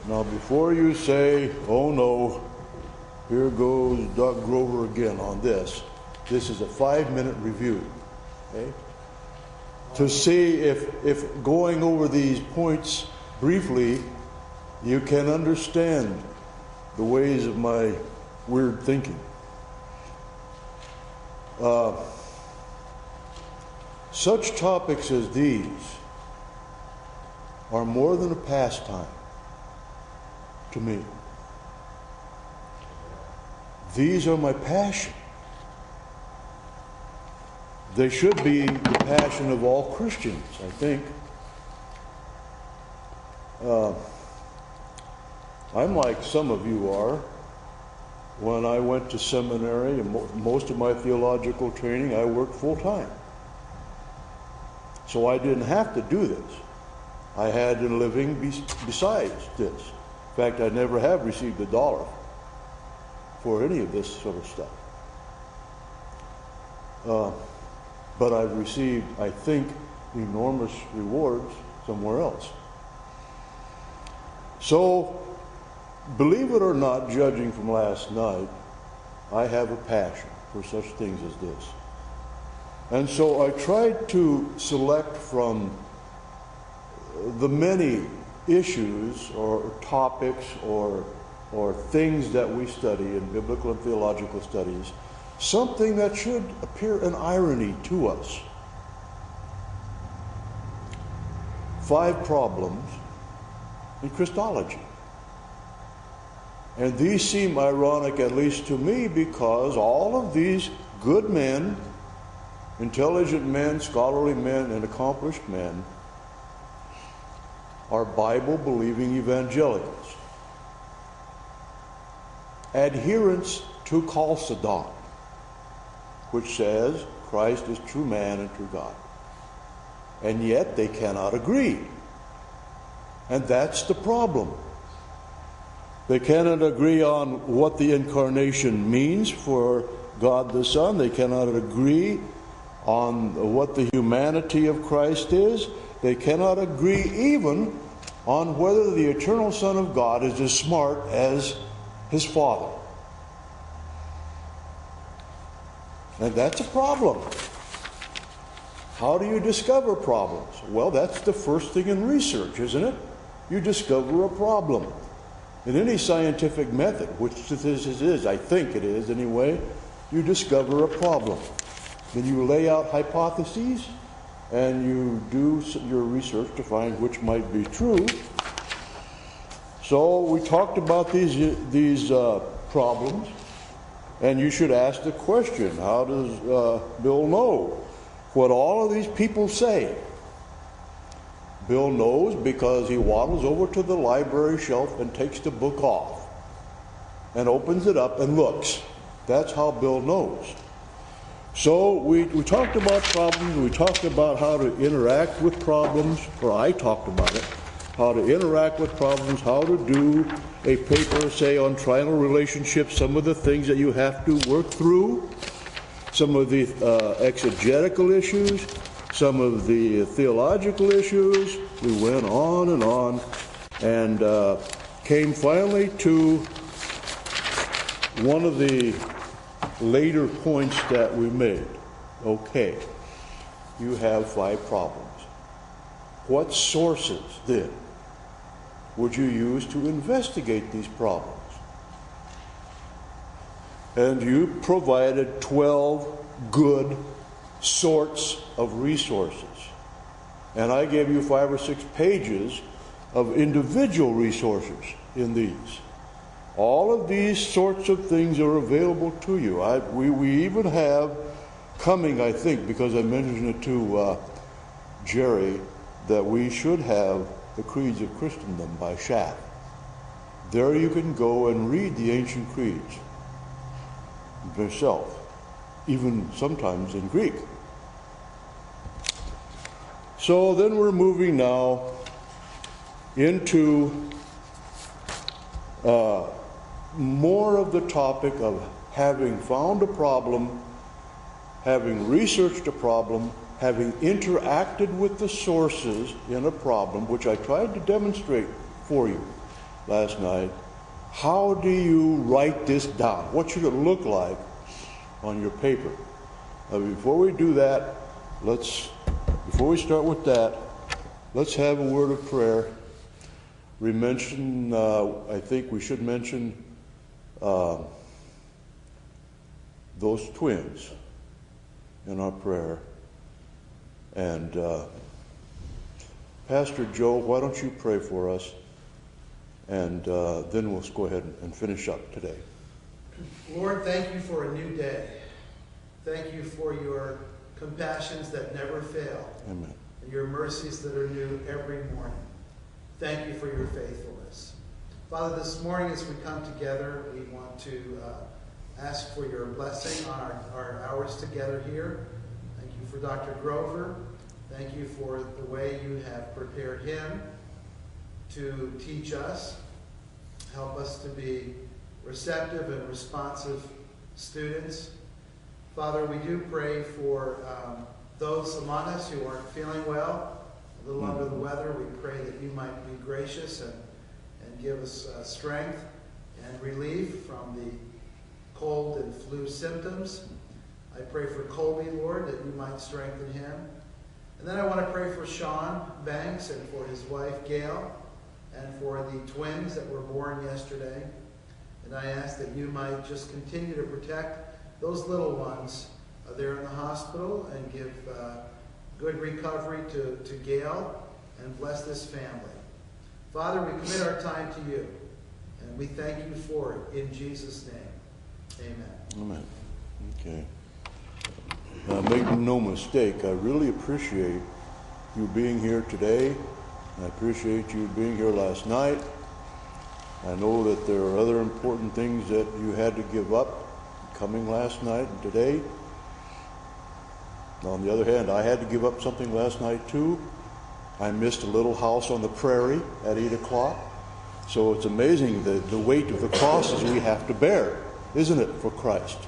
Now, before you say, oh no, here goes Doug Grover again on this, this is a 5-minute review, okay? To see if going over these points briefly, you can understand the ways of my weird thinking. Such topics as these are more than a pastime to me. These are my passion. They should be the passion of all Christians, I think. I'm like some of you are. When I went to seminary and most of my theological training, I worked full-time. So I didn't have to do this. I had a living besides this. In fact, I never have received $1 for any of this sort of stuff. But I've received, I think, enormous rewards somewhere else. So, believe it or not, judging from last night, I have a passion for such things as this. And so I tried to select from the many issues or topics or things that we study in biblical and theological studies, something that should appear an irony to us. 5 problems in Christology. And these seem ironic, at least to me, because all of these good men, intelligent men, scholarly men, and accomplished men are Bible-believing evangelicals, adherents to Chalcedon, which says Christ is true man and true God. And yet they cannot agree. And that's the problem. They cannot agree on what the incarnation means for God the Son. They cannot agree on what the humanity of Christ is. They cannot agree even on whether the eternal Son of God is as smart as his Father. And that's a problem. How do you discover problems? Well, that's the first thing in research, isn't it? You discover a problem. In any scientific method, which this is, I think it is anyway, you discover a problem. Then you lay out hypotheses and you do your research to find which might be true. So we talked about these problems, and you should ask the question, how does Bill know what all of these people say? Bill knows because he waddles over to the library shelf and takes the book off and opens it up and looks. That's how Bill knows. So we talked about problems, we talked about how to interact with problems, or I talked about it, how to interact with problems, how to do a paper, say, on triangle relationships, some of the things that you have to work through, some of the exegetical issues, some of the theological issues. We went on and came finally to one of the later points that we made. Okay, you have 5 problems. What sources, then, would you use to investigate these problems? And you provided 12 good sorts of resources. And I gave you 5 or 6 pages of individual resources in these. All of these sorts of things are available to you. We even have coming, I think, because I mentioned it to Jerry, that we should have the Creeds of Christendom by Schaff. There you can go and read the ancient creeds yourself, even sometimes in Greek. So then we're moving now into more of the topic of having found a problem, having researched a problem, having interacted with the sources in a problem, which I tried to demonstrate for you last night, how do you write this down? What should it look like on your paper? Now, before we do that, before we start with that, let's have a word of prayer. We mentioned, I think we should mention those twins in our prayer. And Pastor Joe, why don't you pray for us? And then we'll go ahead and finish up today. Lord, thank you for a new day. Thank you for your compassions that never fail. Amen. And your mercies that are new every morning. Thank you for your faithfulness. Father, this morning as we come together, we want to ask for your blessing on our hours together here. Thank you for Dr. Grover. Thank you for the way you have prepared him to teach us. Help us to be receptive and responsive students. Father, we do pray for those among us who aren't feeling well, a little under the weather. We pray that you might be gracious and give us strength and relief from the cold and flu symptoms. I pray for Colby, Lord, that you might strengthen him. And then I want to pray for Sean Banks and for his wife, Gail, and for the twins that were born yesterday. And I ask that you might just continue to protect those little ones there in the hospital and give good recovery to Gail and bless this family. Father, we commit our time to you, and we thank you for it in Jesus' name. Amen. Amen. Okay. Now, make no mistake, I really appreciate you being here today. I appreciate you being here last night. I know that there are other important things that you had to give up coming last night and today. On the other hand, I had to give up something last night too. I missed a little house on the prairie at 8 o'clock. So it's amazing the weight of the crosses we have to bear, isn't it, for Christ?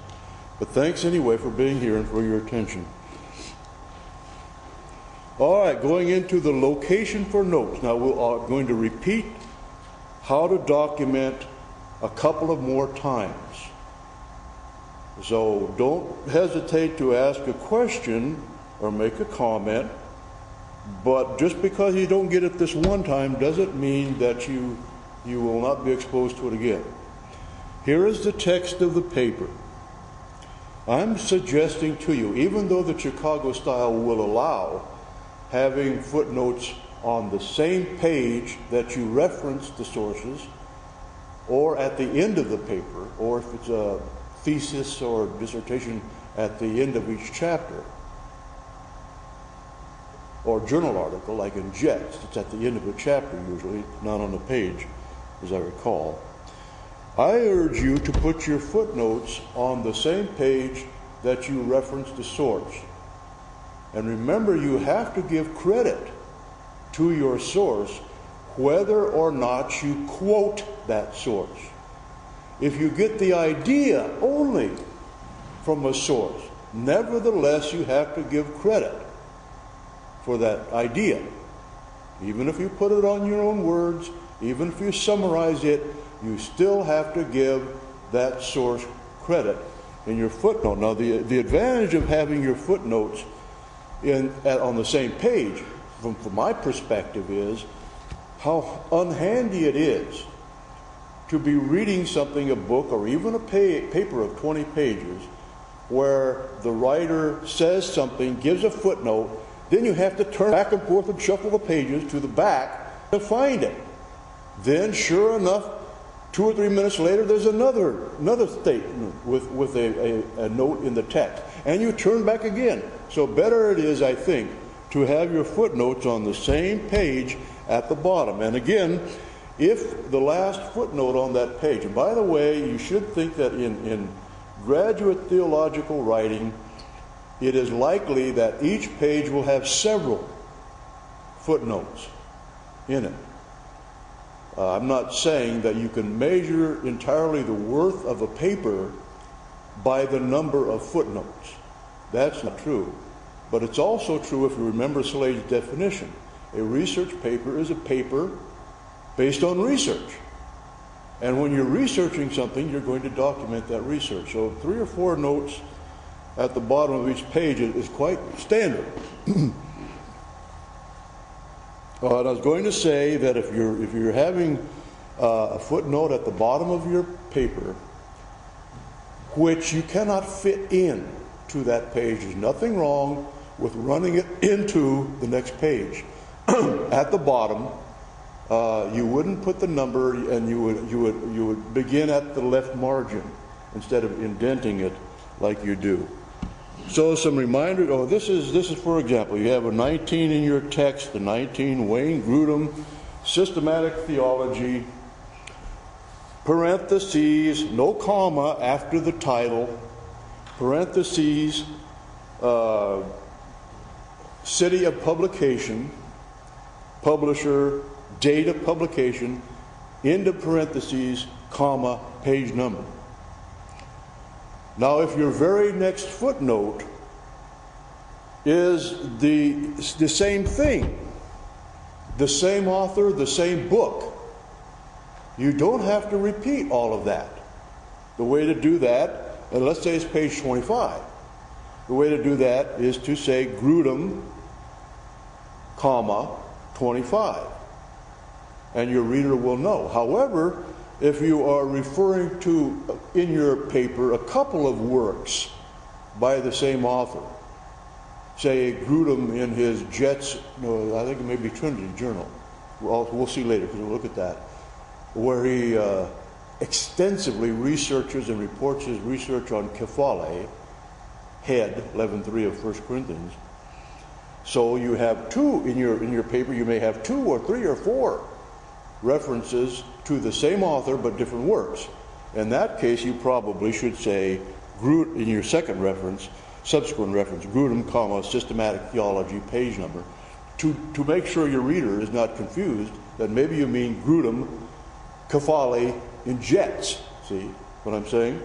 But thanks anyway for being here and for your attention. All right, going into the location for notes. Now we are going to repeat how to document a couple of more times. So don't hesitate to ask a question or make a comment, but just because you don't get it this one time doesn't mean that you will not be exposed to it again. Here is the text of the paper. I'm suggesting to you, even though the Chicago style will allow having footnotes on the same page that you reference the sources, or at the end of the paper, or if it's a thesis or dissertation at the end of each chapter, or journal article like in JETS, it's at the end of a chapter usually, not on the page, as I recall. I urge you to put your footnotes on the same page that you reference the source. And remember, you have to give credit to your source whether or not you quote that source. If you get the idea only from a source, nevertheless you have to give credit for that idea. Even if you put it on your own words, even if you summarize it, you still have to give that source credit in your footnote. Now, the advantage of having your footnotes on the same page, from my perspective, is how unhandy it is to be reading something, a book, or even a paper of 20 pages, where the writer says something, gives a footnote, then you have to turn back and forth and shuffle the pages to the back to find it. Then, sure enough, 2 or 3 minutes later, there's another statement with a note in the text. And you turn back again. So better it is, I think, to have your footnotes on the same page at the bottom. And again, if the last footnote on that page, and by the way, you should think that in graduate theological writing, it is likely that each page will have several footnotes in it. I'm not saying that you can measure entirely the worth of a paper by the number of footnotes. That's not true. But it's also true, if you remember Slade's definition. A research paper is a paper based on research. And when you're researching something, you're going to document that research. So 3 or 4 notes at the bottom of each page is quite standard. And I was going to say that if you're having a footnote at the bottom of your paper, which you cannot fit in to that page, there's nothing wrong with running it into the next page. At the bottom, you wouldn't put the number, and you would begin at the left margin instead of indenting it like you do. So some reminders. Oh, this is for example, you have a 19 in your text, the 19 Wayne Grudem, Systematic Theology, parentheses, no comma after the title, parentheses, city of publication, publisher, date of publication, into parentheses, comma, page number. Now, if your very next footnote is the same thing, the same author, the same book, you don't have to repeat all of that. The way to do that, and let's say it's page 25, the way to do that is to say Grudem, comma, 25. And your reader will know. However, if you are referring to, in your paper, a couple of works by the same author, say Grudem in his Jets, no, I think it may be Trinity Journal, we'll see later because we'll look at that, where he extensively researches and reports his research on kephale, head, 11:3 of 1 Corinthians. So you have two in your paper, you may have 2 or 3 or 4 references to the same author but different works. In that case, you probably should say, in your second reference, subsequent reference, Grudem, comma, Systematic Theology, page number, to make sure your reader is not confused that maybe you mean Grudem, kephale in Jets. See what I'm saying?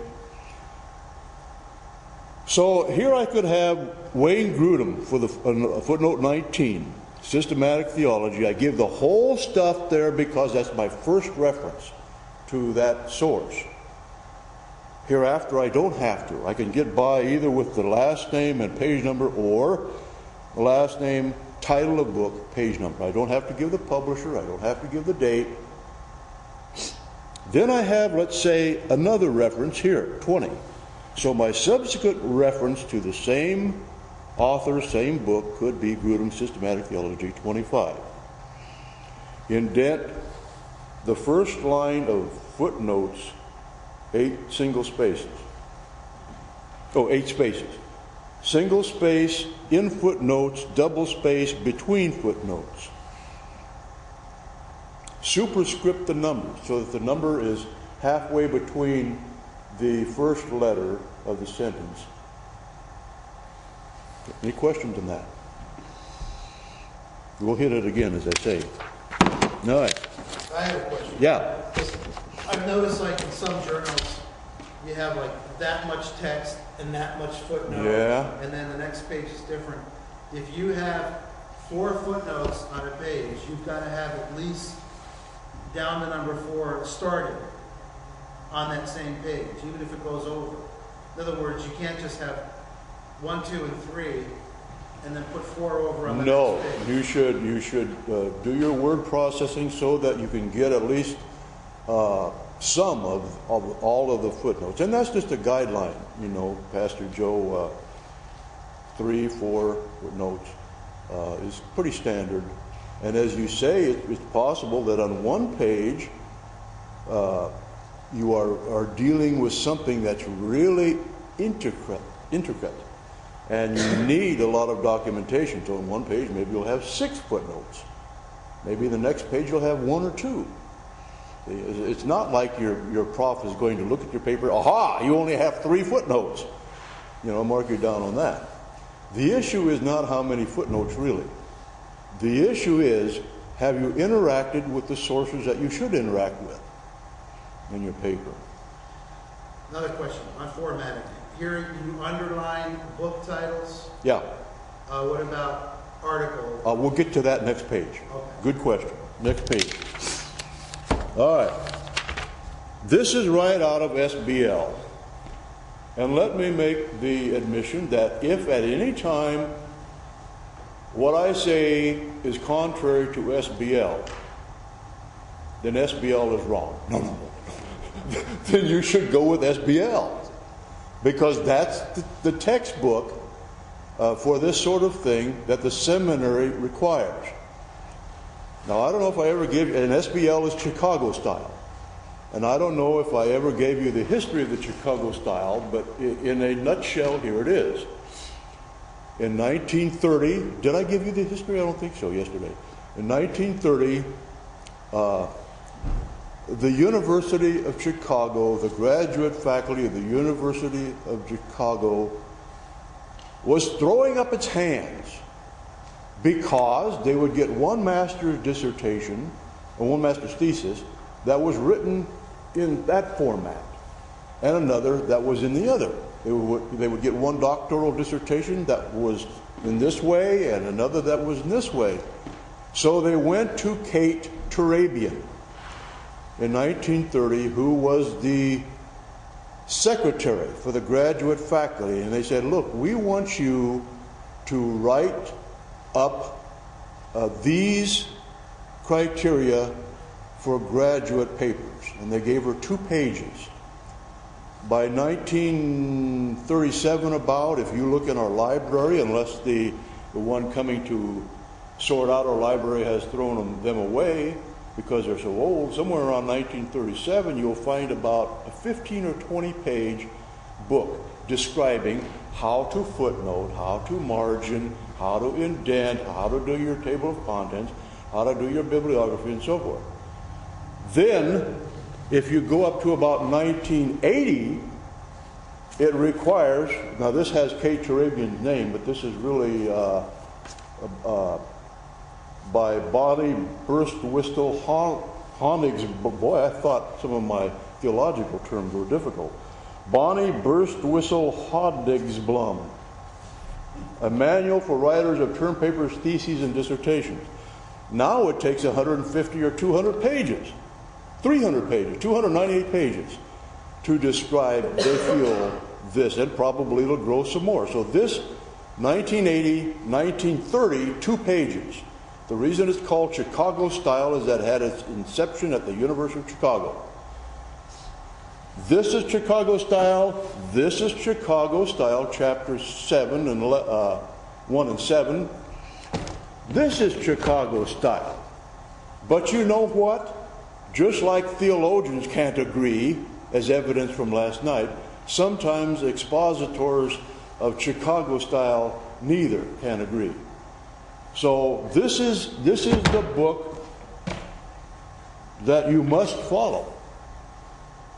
So here I could have Wayne Grudem for the footnote 19, Systematic Theology. I give the whole stuff there because that's my first reference to that source. Hereafter, I don't have to. I can get by either with the last name and page number or the last name, title of book, page number. I don't have to give the publisher. I don't have to give the date. Then I have, let's say, another reference here, 20. So my subsequent reference to the same author, same book, could be Grudem, Systematic Theology, 25. Indent the first line of footnotes, 8 single spaces. 8 spaces. Single space in footnotes, double space between footnotes. Superscript the number so that the number is halfway between the first letter of the sentence. Any questions on that? We'll hit it again, as I say. All right. I have a question. Yeah. I've noticed, like, in some journals, you have, like, that much text and that much footnote. Yeah. And then the next page is different. If you have 4 footnotes on a page, you've got to have at least down to number 4 started on that same page, even if it goes over. In other words, you can't just have 1, 2, and 3 and then put 4 over on the next page. No, you should do your word processing so that you can get at least some of all of the footnotes. And that's just a guideline, Pastor Joe, 3, 4 footnotes is pretty standard. And as you say, it's possible that on one page you are dealing with something that's really intricate, and you need a lot of documentation. So on one page, maybe you'll have 6 footnotes. Maybe the next page you'll have 1 or 2. It's not like your prof is going to look at your paper, aha, you only have 3 footnotes. Mark you down on that. The issue is not how many footnotes really. The issue is, have you interacted with the sources that you should interact with in your paper? Another question on formatting. Here you underline book titles. Yeah. What about article? We'll get to that next page. Okay. Good question. Next page. All right. This is right out of SBL. And let me make the admission that if at any time what I say is contrary to SBL, then SBL is wrong. No. Then you should go with SBL. Because that's the textbook for this sort of thing that the seminary requires. Now, I don't know if I ever gave you, and SBL is Chicago style. And I don't know if I ever gave you the history of the Chicago style, but in a nutshell, here it is. In 1930, did I give you the history? I don't think so yesterday. In 1930, the University of Chicago, the graduate faculty of the University of Chicago was throwing up its hands because they would get one master's dissertation or one master's thesis that was written in that format and another that was in the other. They would get one doctoral dissertation that was in this way and another that was in this way. So they went to Kate Turabian in 1930, who was the secretary for the graduate faculty, and they said, look, we want you to write up these criteria for graduate papers. And they gave her 2 pages. By 1937 about, if you look in our library, unless the one coming to sort out our library has thrown them away because they're so old, somewhere around 1937 you'll find about a 15 or 20 page book describing how to footnote, how to margin, how to indent, how to do your table of contents, how to do your bibliography, and so forth. Then, if you go up to about 1980, it requires, now this has Kate Turabian's name, but this is really by Bonnie Burstwhistle Honigs. Boy, I thought some of my theological terms were difficult. Bonnie Burstwhistle Honigsblum, a manual for writers of term papers, theses, and dissertations. Now it takes 150 or 200 pages, 300 pages, 298 pages to describe, they feel, this, and probably it'll grow some more. So this, 1980, 1930, 2 pages. The reason it's called Chicago style is that it had its inception at the University of Chicago. This is Chicago style. This is Chicago style, chapter 7 and 1 and 7. This is Chicago style. But you know what? Just like theologians can't agree, as evidence from last night, sometimes expositors of Chicago style neither can agree. So this is the book that you must follow.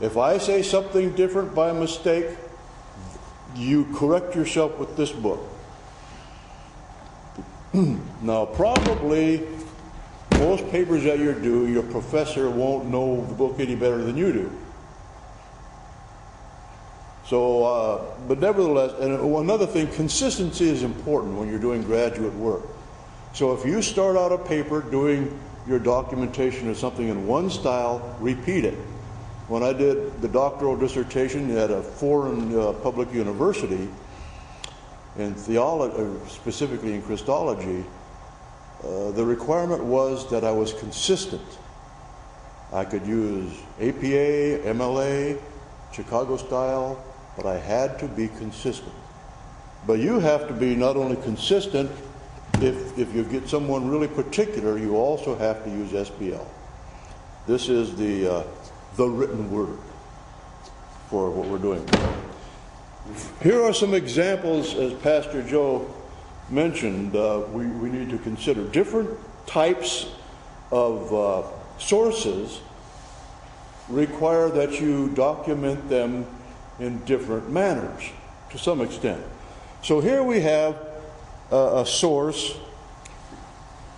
If I say something different by mistake, you correct yourself with this book. Now, probably most papers that you do, your professor won't know the book any better than you do. So, but nevertheless, and another thing, consistency is important when you're doing graduate work. So if you start out a paper doing your documentation or something in one style, repeat it. When I did the doctoral dissertation at a foreign public university in theology, specifically in Christology, the requirement was that I was consistent. I could use APA, MLA, Chicago style, but I had to be consistent. But you have to be not only consistent, if you get someone really particular, you also have to use SBL. This is the written word for what we're doing. Here are some examples, as Pastor Joe mentioned, we need to consider. Different types of sources require that you document them in different manners, to some extent. So here we have a source,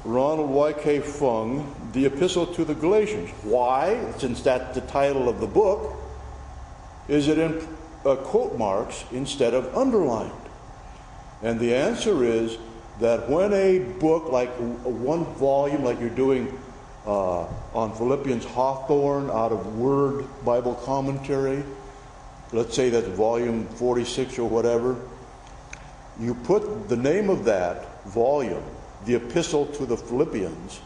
Ronald Y.K. Fung, the Epistle to the Galatians. Why, since that's the title of the book, is it in quote marks instead of underlined? And the answer is that when a book, like one volume, like you're doing on Philippians Hawthorne out of Word Bible Commentary, let's say that's volume 46 or whatever, you put the name of that volume, the Epistle to the Philippians,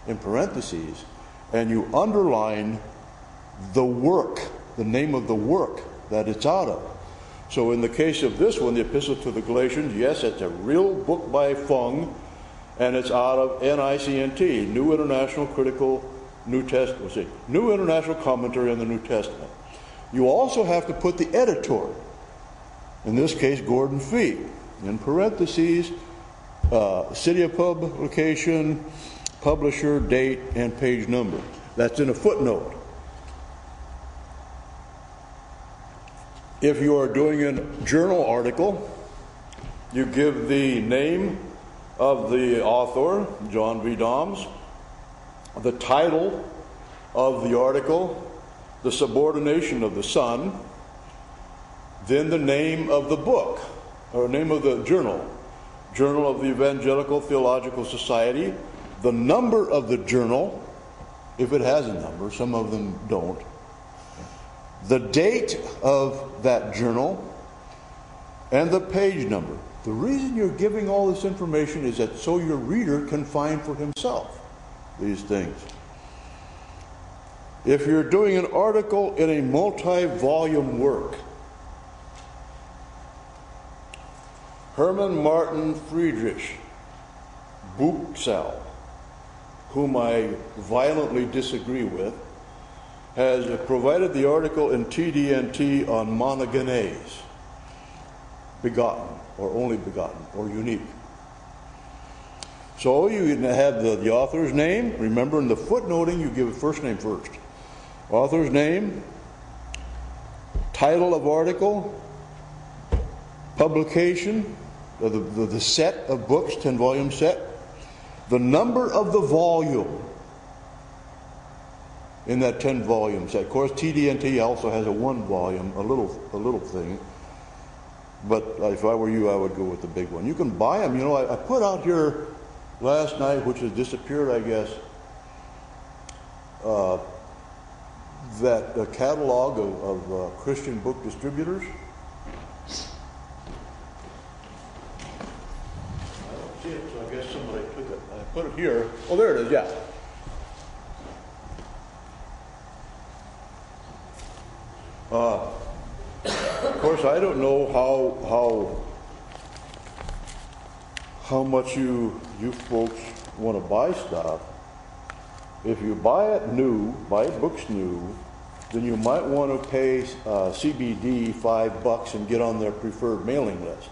in parentheses, and you underline the work, the name of the work that it's out of. So in the case of this one, the Epistle to the Galatians, yes, it's a real book by Fung, and it's out of NICNT, New International Critical New Testament, New International Commentary on the New Testament. You also have to put the editor, in this case Gordon Fee, in parentheses, city of publication, publisher, date, and page number. That's in a footnote. If you are doing a journal article, you give the name of the author, John V. Doms, the title of the article, the subordination of the Son, then the name of the book, or name of the journal, Journal of the Evangelical Theological Society, the number of the journal, if it has a number, some of them don't, the date of that journal, and the page number. The reason you're giving all this information is that so your reader can find for himself these things. If you're doing an article in a multi-volume work, Hermann Martin Friedrich Buchsal, whom I violently disagree with, has provided the article in TDNT on monogenes, begotten, or only begotten, or unique. So you have the author's name. Remember, in the footnoting, you give a first name first. Author's name, title of article, publication, the set of books, 10-volume set, the number of the volume in that 10-volume set. Of course, TDNT also has a 1-volume, a little thing. But if I were you, I would go with the big one. You can buy them. You know, I put out here last night, which has disappeared, I guess, that catalog of Christian book distributors. I don't see it, so I guess somebody took it. I put it here. Oh, there it is, yeah. Of course, I don't know how much you folks want to buy stuff. If you buy it new, buy books new, then you might want to pay CBD $5 and get on their preferred mailing list.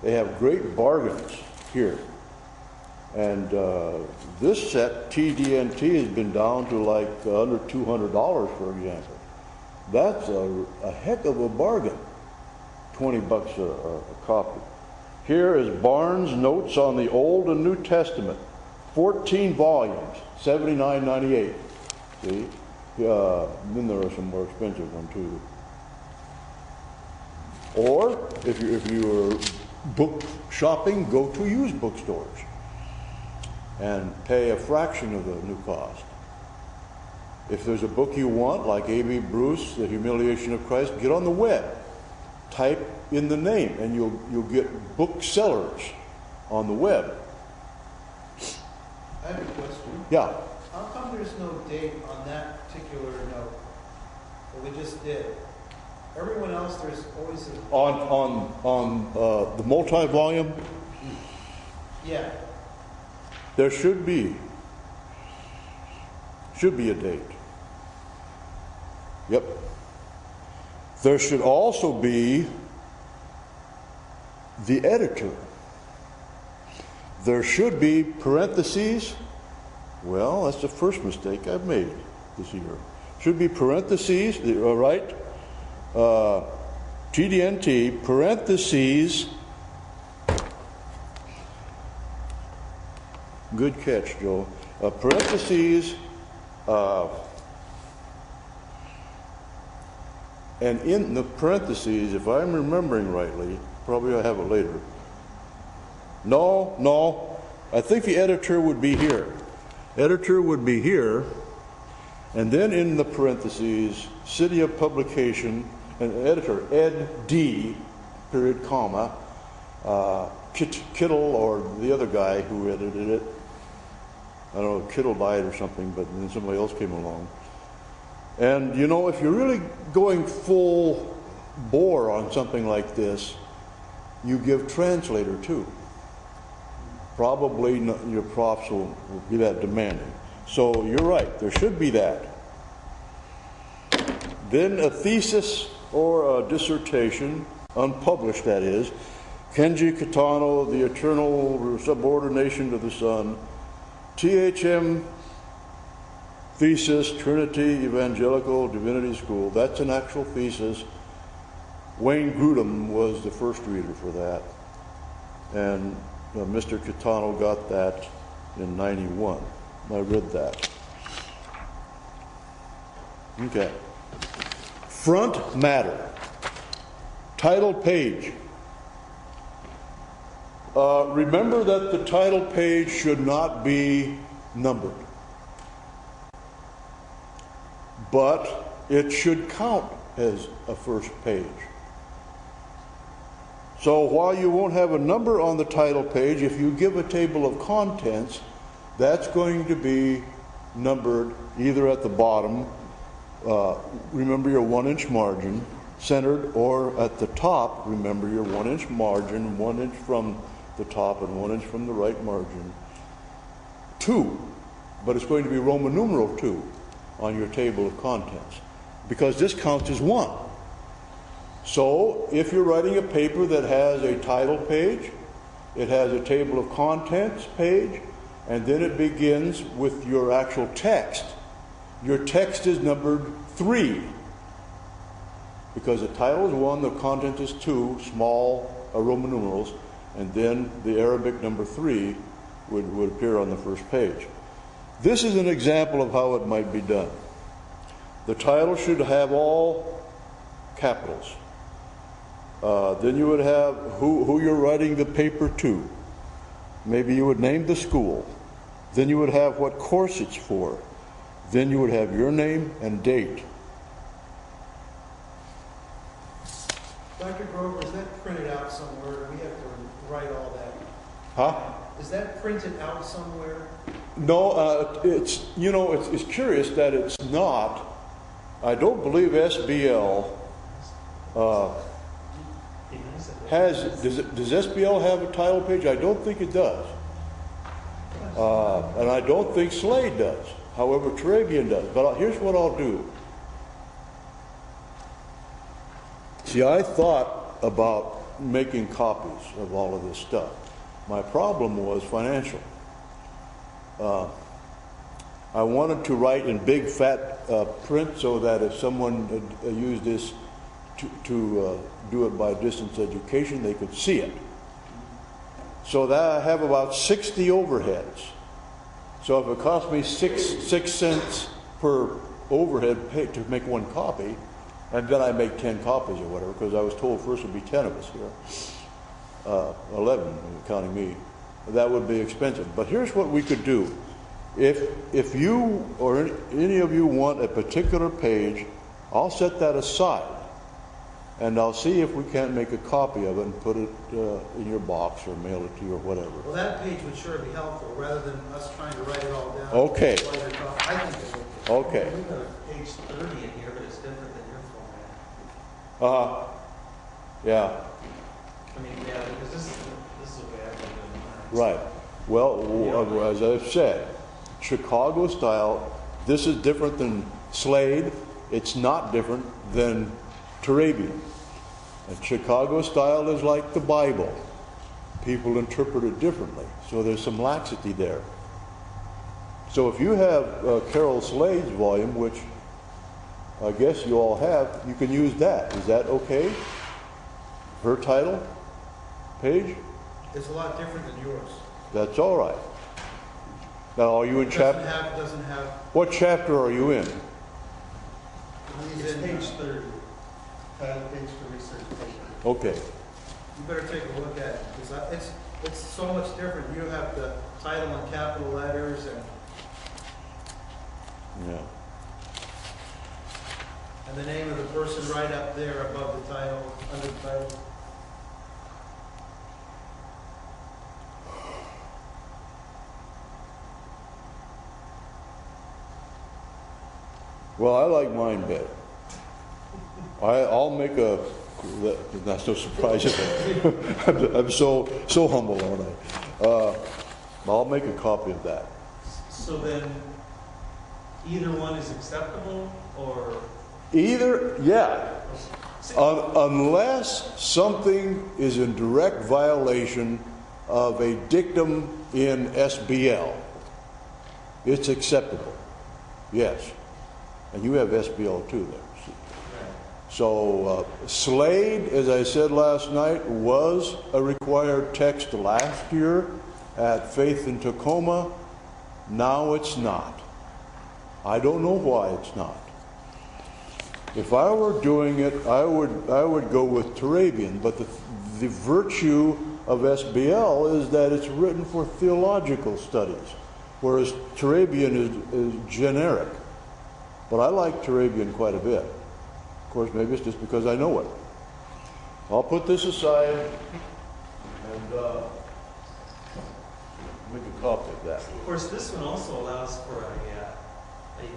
They have great bargains here. And this set, TDNT, has been down to like under $200, for example. That's a heck of a bargain, $20 a copy. Here is Barnes' Notes on the Old and New Testament, 14 volumes, $79.98. See? Then there are some more expensive ones too. Or if you're book shopping, go to used bookstores and pay a fraction of the new cost. If there's a book you want, like A.B. Bruce, The Humiliation of Christ, get on the web. Type in the name, and you'll get booksellers on the web. I have a question. Yeah. How come there's no date on that particular note that we just did? Everyone else, there's always a... On the multi-volume? Yeah. There should be a date. Yep. There should also be the editor. There should be parentheses. Well, that's the first mistake I've made this year. Should be parentheses, all right? TDNT, parentheses. Good catch, Joe. Parentheses, and in the parentheses, if I'm remembering rightly, probably I have it later. No, I think the editor would be here. Editor would be here, and then in the parentheses, city of publication, and editor, Ed D, period, comma, Kittle, or the other guy who edited it. I don't know, Kittle died or something, but then somebody else came along. And you know, if you're really going full bore on something like this, you give translator too. Probably your profs will be that demanding. So you're right, there should be that. Then a thesis or a dissertation, unpublished that is, Kenji Kitano, The Eternal Subordination to the Son, THM thesis, Trinity Evangelical Divinity School. That's an actual thesis. Wayne Grudem was the first reader for that. And Mr. Kitano got that in 91. I read that. Okay. Front matter. Title page. Remember that the title page should not be numbered. But it should count as a first page. So while you won't have a number on the title page, if you give a table of contents, that's going to be numbered either at the bottom, remember your 1-inch margin, centered, or at the top, remember your 1-inch margin, 1 inch from the top and 1 inch from the right margin. 2, but it's going to be Roman numeral 2 on your table of contents, because this counts as 1. So if you're writing a paper that has a title page, it has a table of contents page, and then it begins with your actual text. Your text is numbered 3, because the title is 1, the content is 2, small Roman numerals, and then the Arabic number 3 would appear on the first page. This is an example of how it might be done. The title should have all capitals. Then you would have who you're writing the paper to. Maybe you would name the school. Then you would have what course it's for. Then you would have your name and date. Dr. Grover, is that printed out somewhere? We have to write all that. Huh? Is that printed out somewhere? No, it's curious that it's not. I don't believe SBL does SBL have a title page? I don't think it does. And I don't think Slade does. However, Turabian does. But here's what I'll do. See, I thought about making copies of all of this stuff. My problem was financial. I wanted to write in big fat print so that if someone used this to do it by distance education, they could see it. So that I have about 60 overheads. So if it costs me six cents per overhead to make one copy, and then I make 10 copies or whatever, because I was told first would be 10 of us here, 11 counting me, that would be expensive. But here's what we could do. If you or any of you want a particular page, I'll set that aside. And I'll see if we can't make a copy of it and put it in your box or mail it to you or whatever. Well, that page would sure be helpful rather than us trying to write it all down. Okay. While you're talking. I think it would be. Okay. We've got a page 30 in here, but it's different than your format. Yeah. I mean, yeah, because this is the way I've been doing mine. Right. Well, as I've said, Chicago style, this is different than Slade. It's not different than Turabian. And Chicago style is like the Bible. People interpret it differently. So there's some laxity there. So if you have Carol Slade's volume, which I guess you all have, you can use that. Is that okay? Her title page? It's a lot different than yours. That's all right. Now, are you in chapter? Doesn't have. What chapter are you in? It's page 30. Title page for research paper. Okay. You better take a look at it because it's so much different. You have the title in capital letters and Yeah. And the name of the person right up there above the title, under the title. Well, I like mine better. I'll make a. That's no surprise. I'm so humble, aren't I? I'll make a copy of that. So then, either one is acceptable, or? Either, yeah. Unless something is in direct violation of a dictum in SBL, it's acceptable. Yes. And you have SBL too there. So Slade, as I said last night, was a required text last year at Faith in Tacoma. Now it's not. I don't know why it's not. If I were doing it, I would go with Turabian, but the virtue of SBL is that it's written for theological studies, whereas Turabian is generic. But I like Turabian quite a bit. Of course, maybe it's just because I know it. I'll put this aside and make a copy of that. Of course, this one also allows for a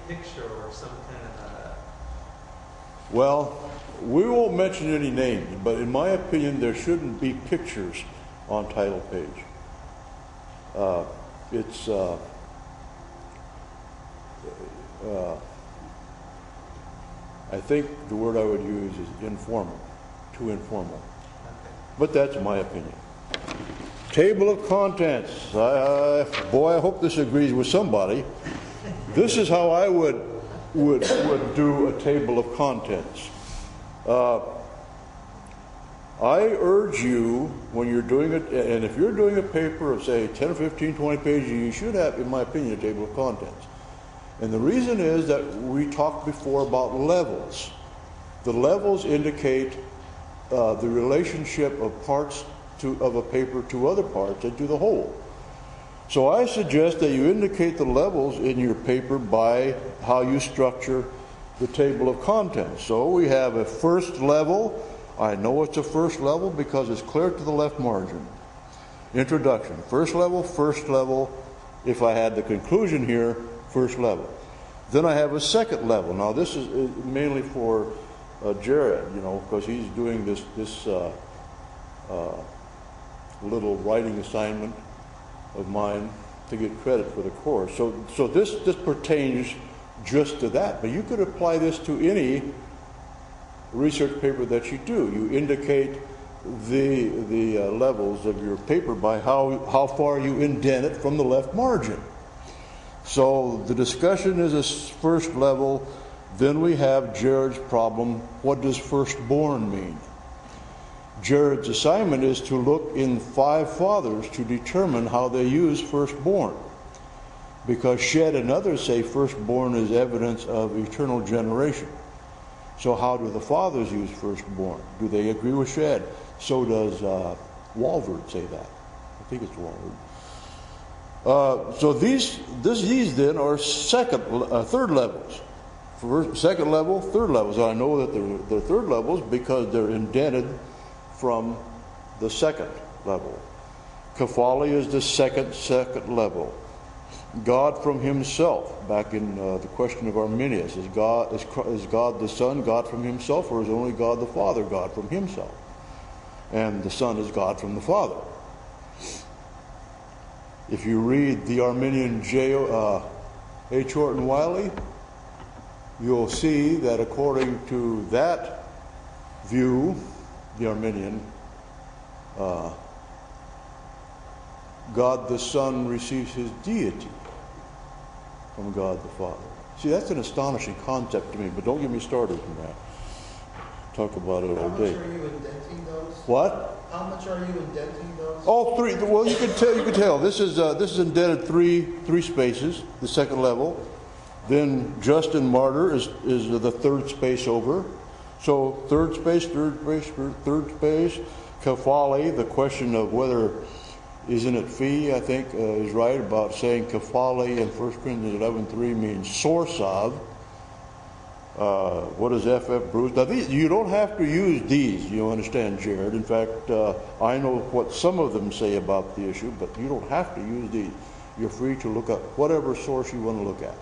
picture or some kind of a... Well, we won't mention any names, but in my opinion, there shouldn't be pictures on title page. I think the word I would use is informal, too informal. But that's my opinion. Table of contents. Boy, I hope this agrees with somebody. This is how I would do a table of contents. I urge you, when you're doing it, and if you're doing a paper of, say, 10 or 15, 20 pages, you should have, in my opinion, a table of contents. And the reason is that we talked before about levels. The levels indicate the relationship of parts of a paper to other parts and to the whole. So I suggest that you indicate the levels in your paper by how you structure the table of contents. So we have a first level. I know it's a first level because it's clear to the left margin. Introduction. First level. If I had the conclusion here, first level. Then I have a second level. Now this is mainly for Jared, because he's doing this little writing assignment of mine to get credit for the course. So this pertains just to that. But you could apply this to any research paper that you do. You indicate the levels of your paper by how far you indent it from the left margin. So the discussion is a first level. Then we have Jared's problem. What does firstborn mean? Jared's assignment is to look in 5 fathers to determine how they use firstborn. Because Shedd and others say firstborn is evidence of eternal generation. So how do the fathers use firstborn? Do they agree with Shedd? So does Walvoord say that. I think it's Walvoord. So these then are third levels. Second level, third levels. I know that they're third levels because they're indented from the second level. Kephale is the second level. God from himself, back in the question of Arminius, is God the Son, God from himself, or is only God the Father, God from himself? And the Son is God from the Father. If you read the Arminian H. Horton Wiley, you'll see that according to that view, the Arminian, God the Son receives his deity from God the Father. See, that's an astonishing concept to me, but don't get me started on that. Talk about it all day. How much are you indenting those? What? How much are you indenting those? Oh, 3. Well, you can tell. This is indented three spaces, the second level. Then just and martyr is the third space over. So third space. Kephale, the question of whether isn't it fee, I think, is right about saying kephale in 1 Corinthians 11:3 means source of. What is F.F. Bruce? Now, you don't have to use these, you understand, Jared. In fact, I know what some of them say about the issue, but you don't have to use these. You're free to look up whatever source you want to look at.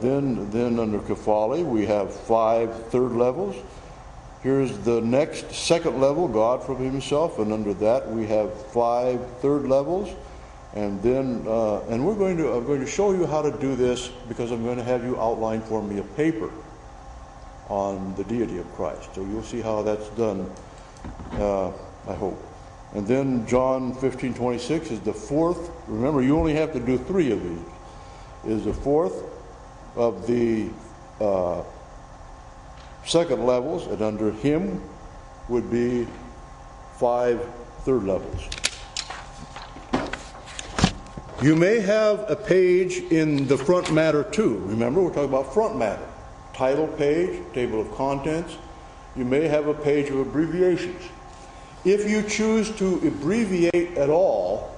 Then under kephale, we have 5 third levels. Here's the next second level, God from himself, and under that we have 5 third levels. And then, and I'm going to show you how to do this, because I'm going to have you outline for me a paper on the deity of Christ. So you'll see how that's done, I hope. And then John 15:26 is the 4th. Remember, you only have to do 3 of these. Is the 4th of the second levels, and under him would be 5 third levels. You may have a page in the front matter too. Remember, we're talking about front matter. Title page, table of contents. You may have a page of abbreviations. If you choose to abbreviate at all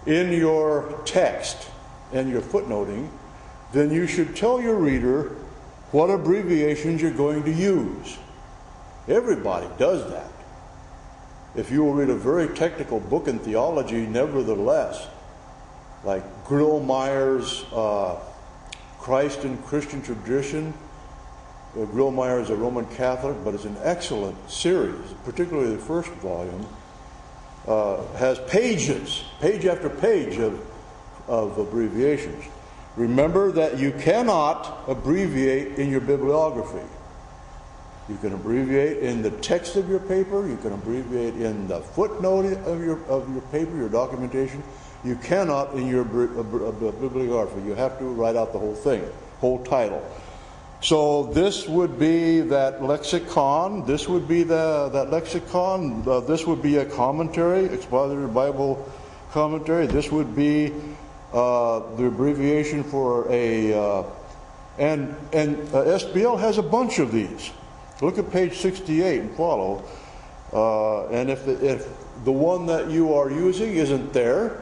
in your text and your footnoting, then you should tell your reader what abbreviations you're going to use. Everybody does that. If you will read a very technical book in theology, nevertheless, like Grillmeyer's Christ and Christian Tradition. Grillmeyer is a Roman Catholic, but it's an excellent series, particularly the first volume. Has pages, page after page of abbreviations. Remember that you cannot abbreviate in your bibliography. You can abbreviate in the text of your paper. You can abbreviate in the footnote of your paper, your documentation. You cannot in your bibliography. You have to write out the whole thing, whole title. So this would be that lexicon. This would be that lexicon. This would be a commentary, expository Bible commentary. This would be the abbreviation for a and SBL has a bunch of these. Look at page 68 and follow. And if the one that you are using isn't there,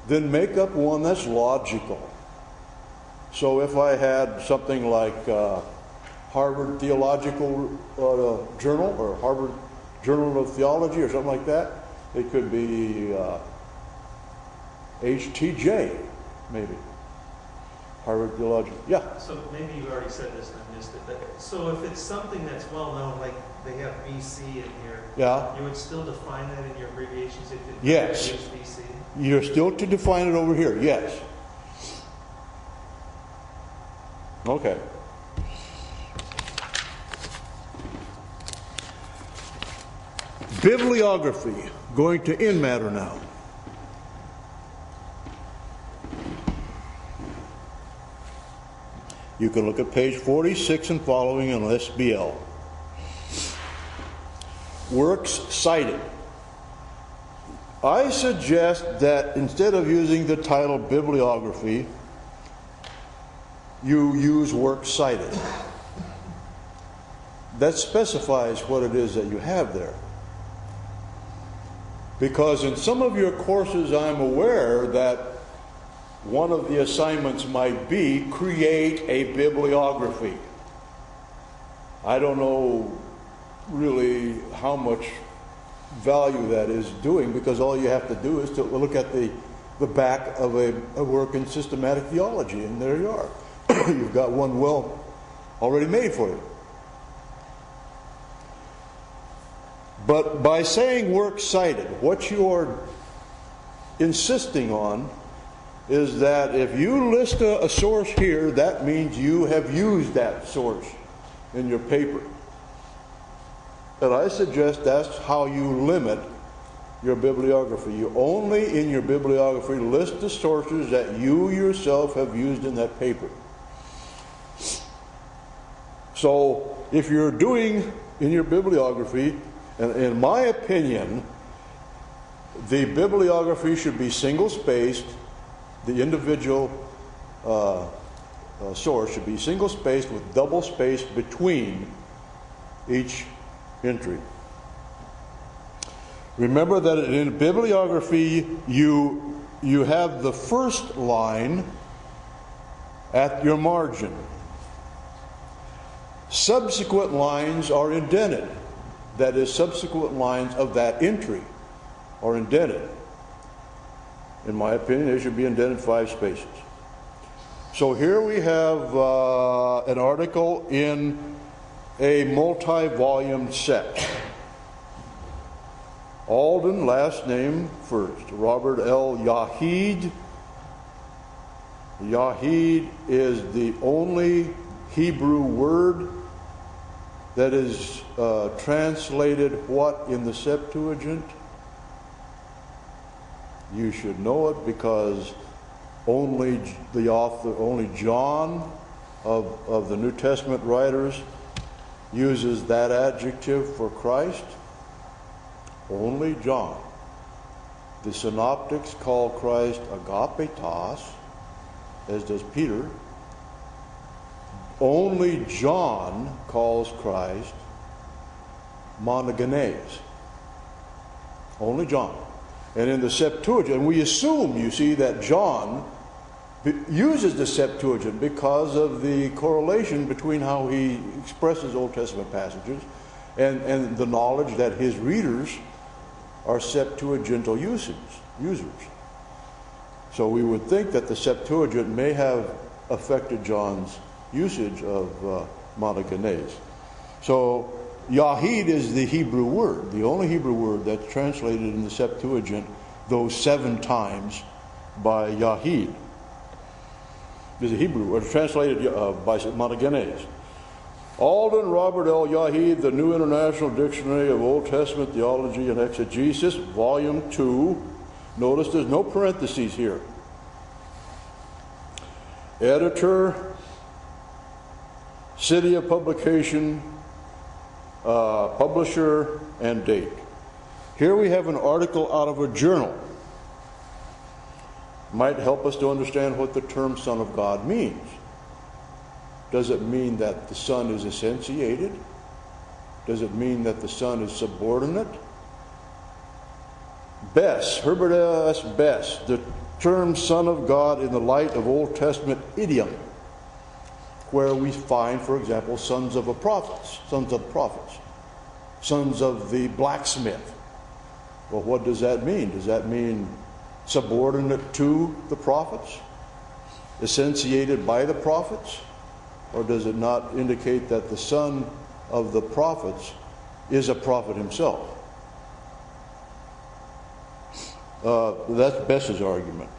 then make up one that's logical. So if I had something like Harvard Theological Journal or Harvard Journal of Theology or something like that, it could be HTJ, maybe. Harvard Theological, yeah. So maybe you already said this and I missed it, but so if it's something that's well known, like they have BC in here, Yeah. you would still define that in your abbreviations if it Yes. use BC? You're still to define it over here, yes. Okay. Bibliography, going to in matter now. You can look at page 46 and following on SBL. Works cited. I suggest that instead of using the title bibliography, you use works cited. That specifies what it is that you have there. Because in some of your courses, I'm aware that one of the assignments might be create a bibliography. I don't know really how much value that is doing, because all you have to do is to look at the back of a work in systematic theology, and there you are. You've got one well already made for you. But by saying works cited, what you're insisting on is that if you list a source here, that means you have used that source in your paper. And I suggest that's how you limit your bibliography. You only in your bibliography list the sources that you yourself have used in that paper. So if you're doing in your bibliography, and in my opinion, the bibliography should be single-spaced. The individual source should be single-spaced with double space between each entry. Remember that in bibliography, you have the first line at your margin. Subsequent lines are indented. That is, subsequent lines of that entry are indented. In my opinion, they should be indented 5 spaces. So here we have an article in a multi-volume set. Alden, last name first. Robert L. Yahid. Yahid is the only Hebrew word that is translated what in the Septuagint? You should know it because only the author, only John of the New Testament writers uses that adjective for Christ. Only John. The synoptics call Christ agapetos, as does Peter. Only John calls Christ monogenes. Only John. And in the Septuagint, we assume, you see, that John uses the Septuagint because of the correlation between how he expresses Old Testament passages and the knowledge that his readers are Septuagintal users. So we would think that the Septuagint may have affected John's usage of monogenes. So Yahid is the Hebrew word, the only Hebrew word that's translated in the Septuagint those 7 times by Yahid. Is a Hebrew word translated by monogenes. Alden Robert L. Yahid, The New International Dictionary of Old Testament Theology and Exegesis, Volume 2. Notice there's no parentheses here. Editor, city of publication, publisher, and date. Here we have an article out of a journal. Might help us to understand what the term Son of God means. Does it mean that the Son is essentiated? Does it mean that the Son is subordinate? Bess, Herbert S. Bess, the term Son of God in the light of Old Testament idiom, where we find, for example, sons of the prophets, sons of the blacksmith. Well, what does that mean? Does that mean subordinate to the prophets? Essentiated by the prophets? Or does it not indicate that the son of the prophets is a prophet himself? That's Bess's argument.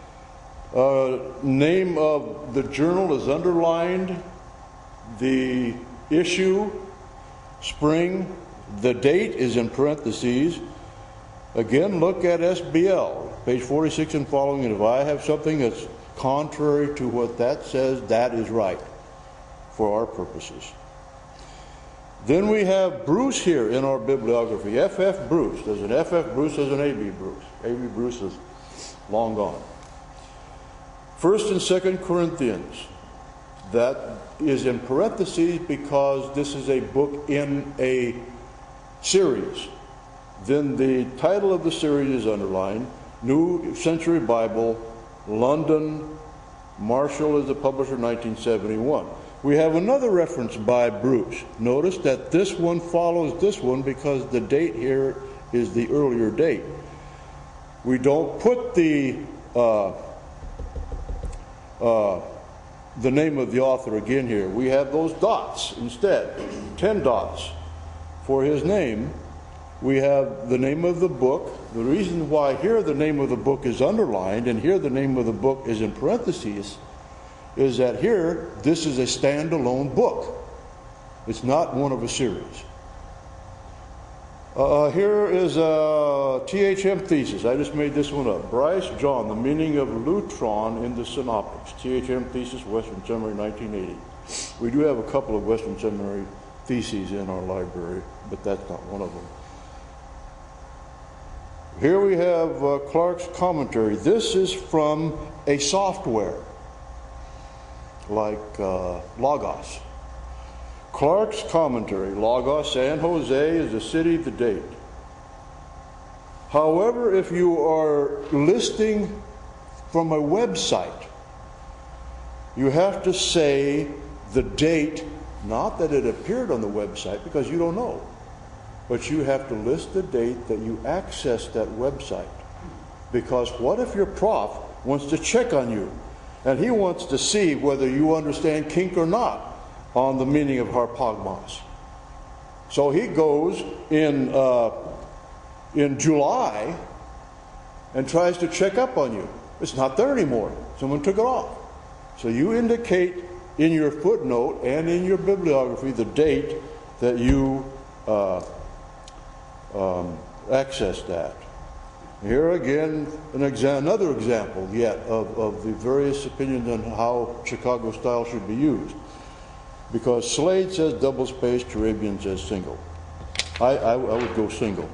Name of the journal is underlined. The issue, spring. The date is in parentheses. Again, look at SBL, page 46 and following. And if I have something that's contrary to what that says, that is right for our purposes. Then we have Bruce here in our bibliography. F.F. Bruce. There's an F.F. Bruce, there's an A.B. Bruce. A.B. Bruce is long gone. 1 and 2 Corinthians. That is in parentheses because this is a book in a series. Then the title of the series is underlined. New Century Bible, London. Marshall is the publisher, 1971. We have another reference by Bruce. Notice that this one follows this one because the date here is the earlier date. We don't put the name of the author again here. We have those dots instead, 10 dots for his name. We have the name of the book. The reason why here the name of the book is underlined and here the name of the book is in parentheses is that here, this is a standalone book. It's not one of a series. Here is a THM thesis. I just made this one up. Bryce John, The Meaning of Lutron in the Synoptics. THM thesis, Western Seminary, 1980. We do have a couple of Western Seminary theses in our library, but that's not one of them. Here we have Clark's commentary. This is from a software like Logos. Clark's commentary. Logos, San Jose is the city, the date. However, if you are listing from a website, you have to say the date, not that it appeared on the website, because you don't know, but you have to list the date that you accessed that website. Because what if your prof wants to check on you, and he wants to see whether you understand kink or not on the meaning of harpagmos? So he goes in July and tries to check up on you. It's not there anymore. Someone took it off. So you indicate in your footnote and in your bibliography the date that you accessed that. Here again, another example yet of the various opinions on how Chicago style should be used. Because Slade says double space, Turabian says single. I would go single.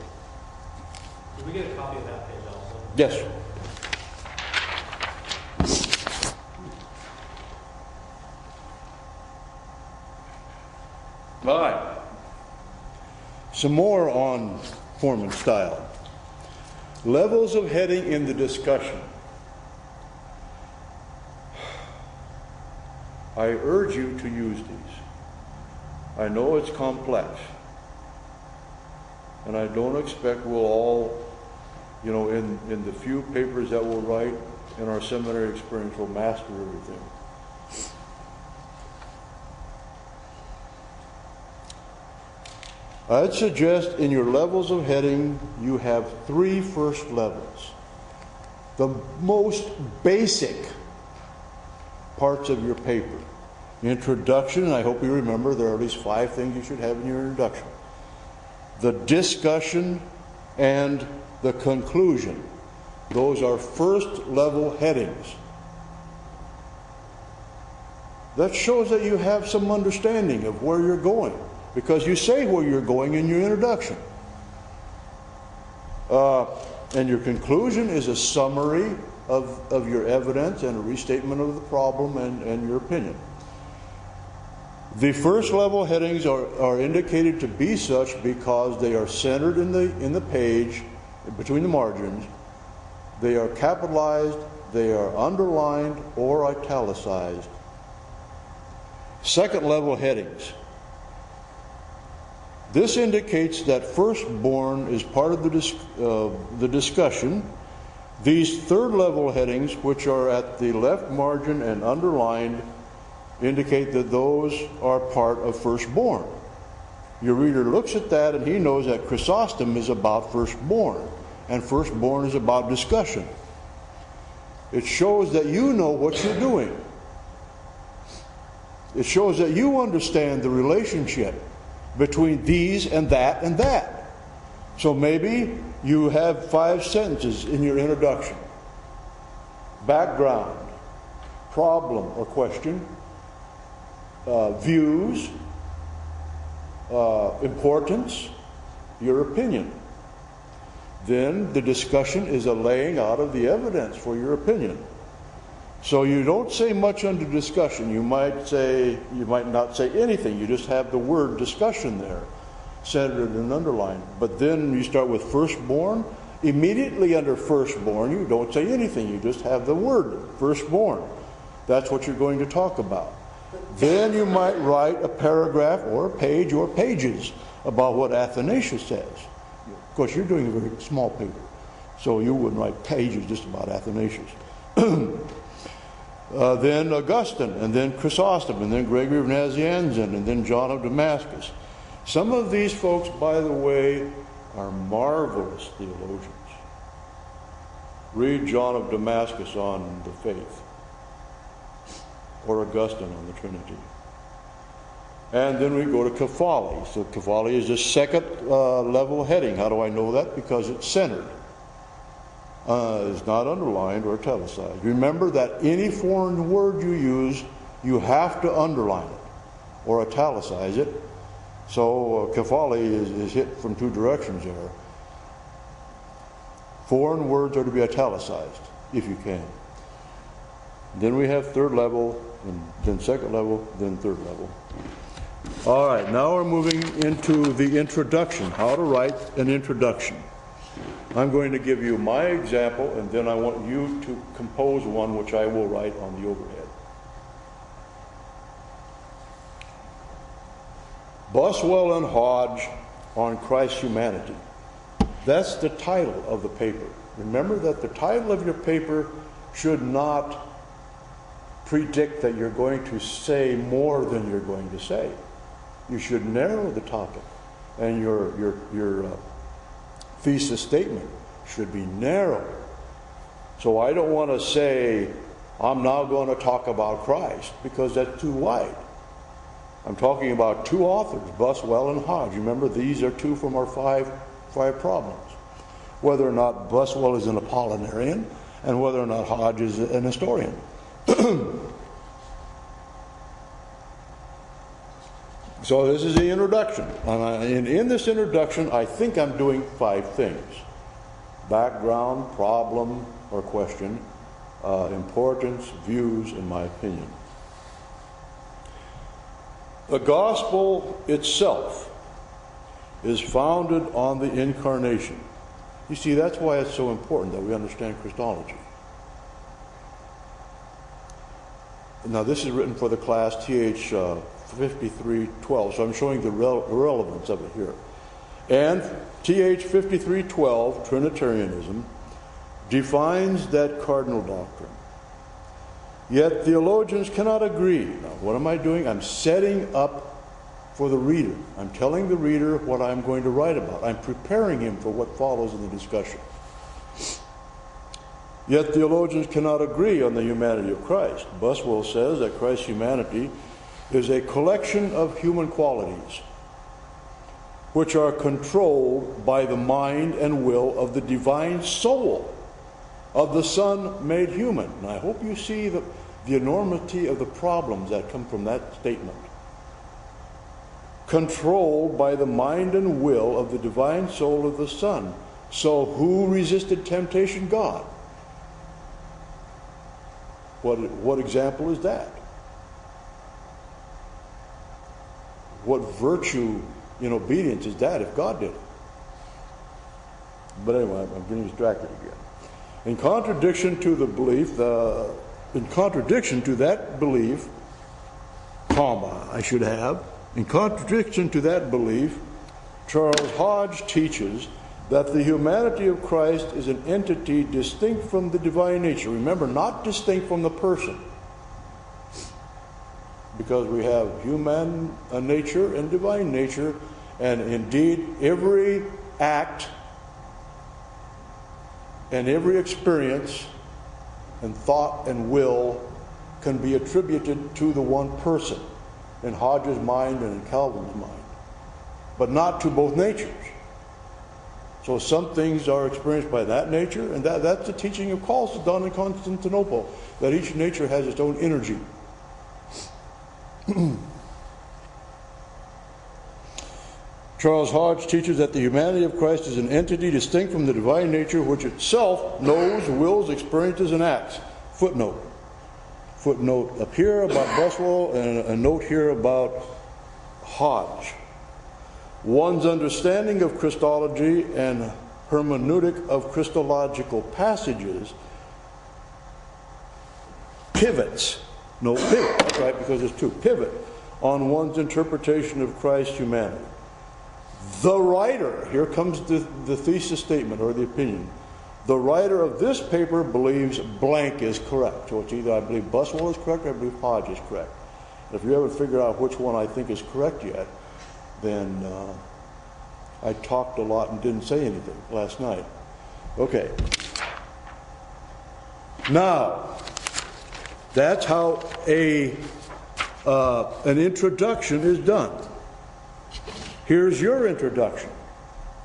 Did we get a copy of that page also? Yes. All right. Some more on form and style. Levels of heading in the discussion. I urge you to use these. I know it's complex, and I don't expect we'll all, in the few papers that we'll write in our seminary experience, we'll master everything. I'd suggest in your levels of heading, you have 3 first levels. The most basic parts of your paper. Introduction, and I hope you remember there are at least 5 things you should have in your introduction. The discussion and the conclusion. Those are first level headings. That shows that you have some understanding of where you're going, because you say where you're going in your introduction. And your conclusion is a summary of your evidence and a restatement of the problem and your opinion. The first level headings are indicated to be such because they are centered in the page, between the margins. They are capitalized, they are underlined or italicized. Second level headings. This indicates that firstborn is part of the discussion. These third level headings, which are at the left margin and underlined, indicate that those are part of firstborn. Your reader looks at that and he knows that Chrysostom is about firstborn, and firstborn is about discussion. It shows that you know what you're doing. It shows that you understand the relationship between these and that and that. So maybe you have 5 sentences in your introduction. Background, problem or question, views, importance, your opinion. Then the discussion is a laying out of the evidence for your opinion. So you don't say much under discussion. You might not say anything. You just have the word discussion there, centered and underlined. But then you start with firstborn. Immediately under firstborn, you don't say anything. You just have the word firstborn. That's what you're going to talk about. Then you might write a paragraph or a page or pages about what Athanasius says. Of course, you're doing a very small paper, so you wouldn't write pages just about Athanasius. Then Augustine, and then Chrysostom, and then Gregory of Nazianzen, and then John of Damascus. Some of these folks, by the way, are marvelous theologians. Read John of Damascus on the faith, or Augustine on the Trinity. And then we go to Kephali. So Kephali is the second level heading. How do I know that? Because it's centered. It's not underlined or italicized. Remember that any foreign word you use, you have to underline it or italicize it. So Kephali is hit from 2 directions there. Foreign words are to be italicized, if you can. Then we have third level, and then second level, then third level. All right, now we're moving into the introduction, how to write an introduction. I'm going to give you my example, and then I want you to compose one which I will write on the overhead. Buswell and Hodge on Christ's humanity. That's the title of the paper. Remember that the title of your paper should not predict that you're going to say more than you're going to say. You should narrow the topic, and your thesis statement should be narrow. So I don't want to say, I'm now going to talk about Christ, because that's too wide. I'm talking about two authors, Buswell and Hodge. Remember, these are two from our five problems. Whether or not Buswell is an Apollinarian, and whether or not Hodge is an historian. So this is the introduction. And in this introduction, I think I'm doing 5 things. Background, problem or question, importance, views, and my opinion. The gospel itself is founded on the incarnation. You see, that's why it's so important that we understand Christology. Now, this is written for the class TH 5312, so I'm showing the relevance of it here. And TH 5312, Trinitarianism, defines that cardinal doctrine. Yet theologians cannot agree. Now, what am I doing? I'm setting up for the reader. I'm telling the reader what I'm going to write about. I'm preparing him for what follows in the discussion. Yet theologians cannot agree on the humanity of Christ. Buswell says that Christ's humanity is a collection of human qualities which are controlled by the mind and will of the divine soul of the Son made human. And I hope you see the enormity of the problems that come from that statement. Controlled by the mind and will of the divine soul of the Son. So who resisted temptation? God. What example is that? What virtue in obedience is that if God did it? But anyway, I'm getting distracted again. In contradiction to the belief, in contradiction to that belief, in contradiction to that belief, Charles Hodge teaches that the humanity of Christ is an entity distinct from the divine nature. Remember, not distinct from the person. Because we have human nature and divine nature, and indeed every act and every experience and thought and will can be attributed to the one person, in Hodge's mind and in Calvin's mind, but not to both natures. So some things are experienced by that nature, and that's the teaching of Chalcedon and Constantinople, that each nature has its own energy. Charles Hodge teaches that the humanity of Christ is an entity distinct from the divine nature, which itself knows, wills, experiences, and acts. Footnote up here about Buswell, and a note here about Hodge. One's understanding of Christology and hermeneutic of Christological passages pivots, that's right, because there's two, pivot on one's interpretation of Christ's humanity. The writer, here comes the thesis statement or the opinion. The writer of this paper believes blank is correct. So it's either I believe Buswell is correct or I believe Hodge is correct. If you haven't figured out which one I think is correct yet, then I talked a lot and didn't say anything last night. Okay. Now, that's how an introduction is done. Here's your introduction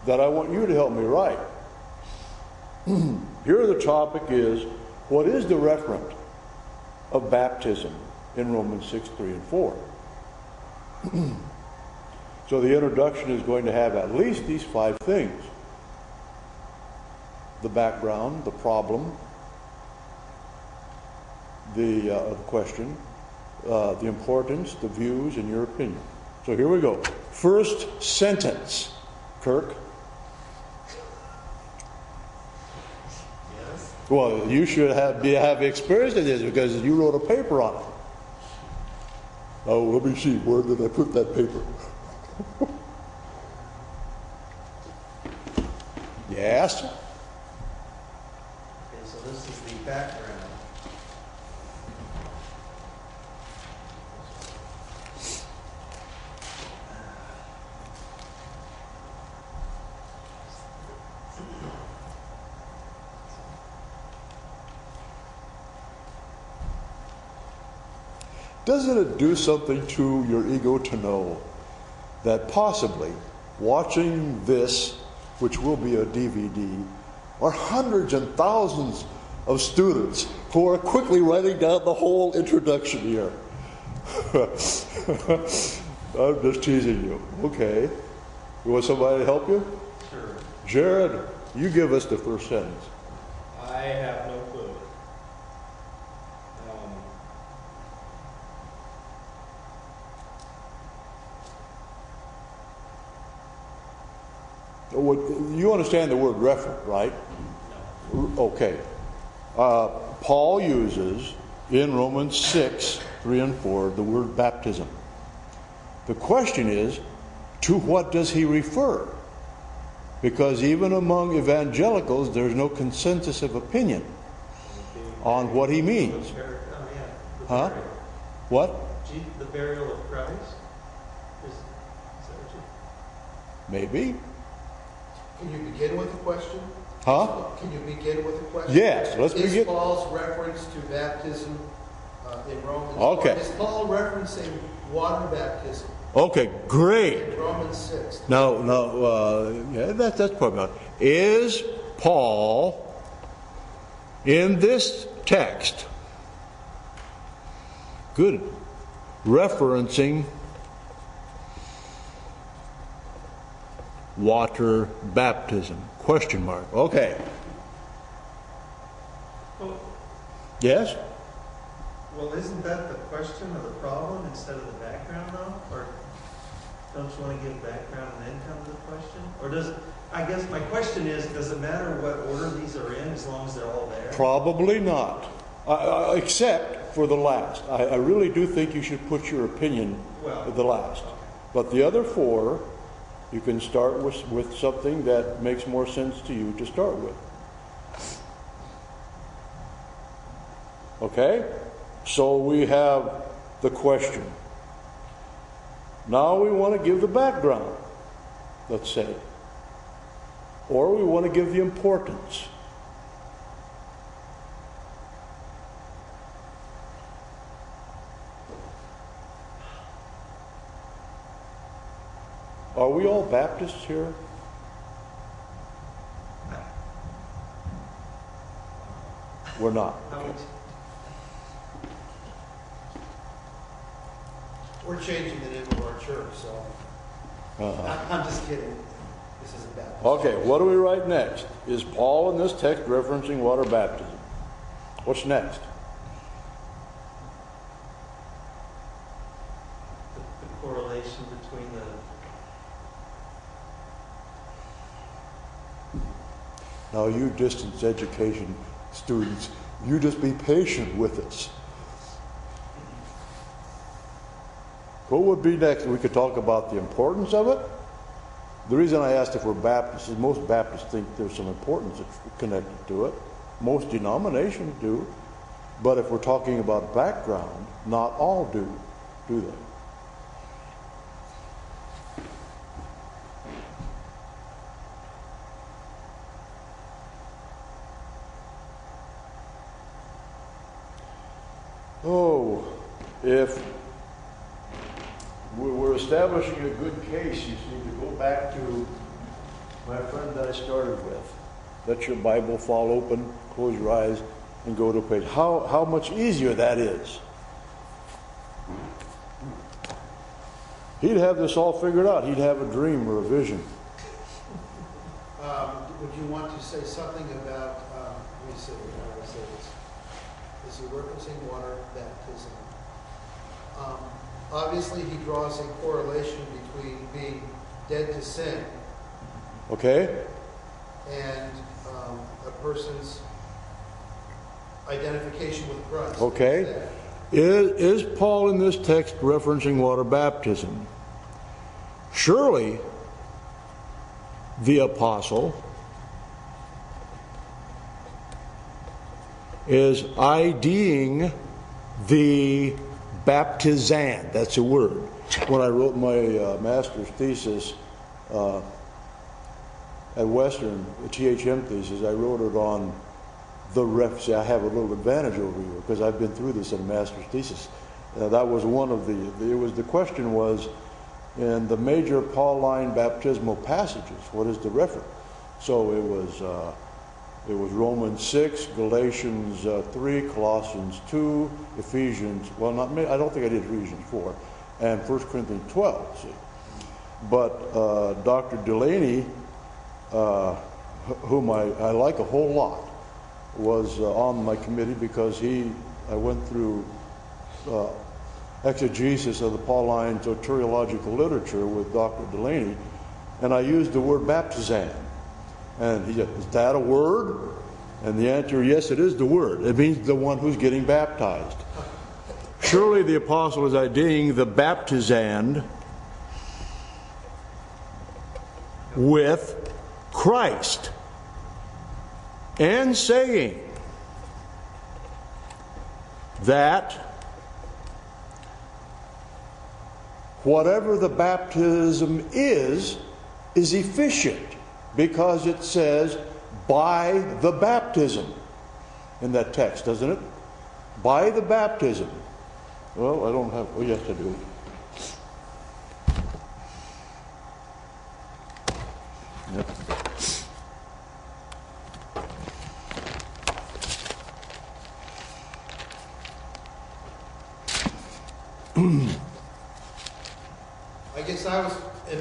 that I want you to help me write. Here the topic is, what is the referent of baptism in Romans 6, 3, and 4? So the introduction is going to have at least these 5 things. The background, the problem, the question, the importance, the views, and your opinion. So here we go. First sentence, Kirk. Well, you should have experience in this because you wrote a paper on it. Oh, let me see. Where did I put that paper? Yes? Okay, so this is the background. Doesn't it do something to your ego to know that possibly watching this, which will be a DVD, are hundreds and thousands of students who are quickly writing down the whole introduction here? I'm just teasing you. Okay. You want somebody to help you? Sure. Jared, you give us the first sentence. I have no clue. You understand the word referent, right? No. Okay. Paul uses in Romans 6, 3 and 4, the word baptism. The question is, to what does he refer? Because even among evangelicals, there's no consensus of opinion on what he means. Huh? What? The burial of Christ? Is that what you... Maybe. Can you begin with a question? Huh? Can you begin with a question? Yes, let's Is begin. Paul's reference to baptism in Romans? Okay. Is Paul referencing water baptism Okay, great. in Romans 6? Yeah, that's probably not. Is Paul in this text referencing water baptism? Question mark. Okay. Well, Yes? well, isn't that the question of the problem instead of the background, though? Or don't you want to give background and then come to the question? Or does it... I guess my question is, does it matter what order these are in as long as they're all there? Probably not. Except for the last. I really do think you should put your opinion at the last. Okay. But the other four, you can start with something that makes more sense to you to start with. Okay? So we have the question. Now we want to give the background, let's say. Or we want to give the importance. Are we all Baptists here? We're not. Okay. We're changing the name of our church, so I'm just kidding. This is a Baptist. Okay, what do we write next? Is Paul in this text referencing water baptism? What's next? The correlation between the... Now you distance education students, you just be patient with us. What would be next? We could talk about the importance of it. The reason I asked if we're Baptists is most Baptists think there's some importance connected to it. Most denominations do. But if we're talking about background, not all do they? Oh, if we're establishing a good case, you see, to go back to my friend that I started with. Let your Bible fall open, close your eyes, and go to a page. How much easier that is. He'd have this all figured out. He'd have a dream or a vision. Would you want to say something about, let me see, how do I say this? Is he referencing water baptism? Obviously, he draws a correlation between being dead to sin Okay? and a person's identification with Christ. Okay. Is Paul in this text referencing water baptism? Surely the apostle is IDing the baptizan. That's a word. When I wrote my master's thesis at Western, the THM thesis, I wrote it on the ref. See, I have a little advantage over you because I've been through this in a master's thesis. That was one of the question was in the major Pauline baptismal passages, what is the reference? So it was Romans 6, Galatians 3, Colossians 2, Ephesians, well, not me, I don't think I did Ephesians 4, and 1 Corinthians 12, see. But Dr. Delaney, whom I like a whole lot, was on my committee because I went through exegesis of the Pauline soteriological literature with Dr. Delaney, and I used the word baptizan. And he said, is that a word? And the answer, yes, it is the word. It means the one who's getting baptized. Surely the apostle is IDing the baptizan with Christ and saying that whatever the baptism is efficient because it says by the baptism in that text, doesn't it? By the baptism. Well, I don't have, oh yes I do. Yep. I guess in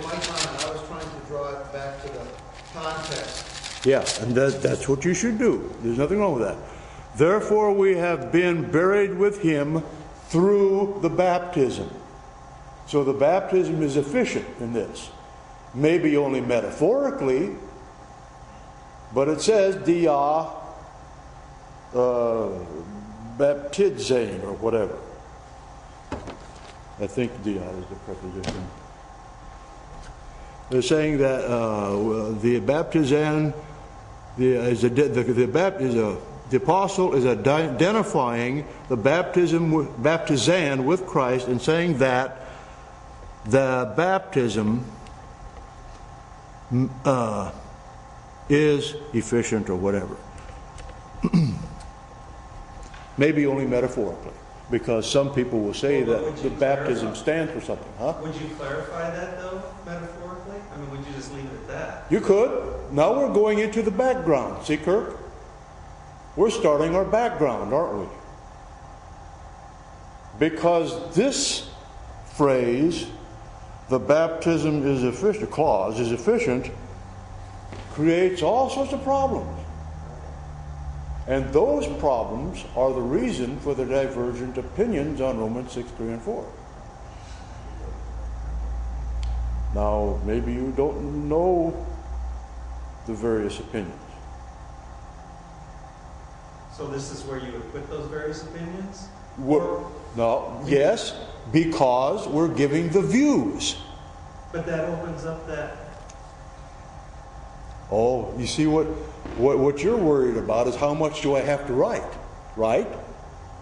my comment, I was trying to draw it back to the context. Yeah, and that's what you should do. There's nothing wrong with that. Therefore we have been buried with him through the baptism. So the baptism is efficient in this. Maybe only metaphorically, but it says dia baptizein or whatever. I think dia is the preposition. They're saying that the baptizan, the apostle is identifying the baptizan with Christ and saying that the baptism is efficient or whatever. Maybe only metaphorically, because some people will say that the baptism stands for something. Huh? Would you clarify that though, metaphorically? I mean, would you just leave it at that? You could. Now we're going into the background. See, Kirk? We're starting our background, aren't we? Because this phrase, the baptism is efficient, clause is efficient, creates all sorts of problems. And those problems are the reason for the divergent opinions on Romans 6, 3, and 4. Now, maybe you don't know the various opinions. So this is where you would put those various opinions? No, yes, because we're giving the views. But that opens up that... Oh, you see what you're worried about is how much do I have to write, right?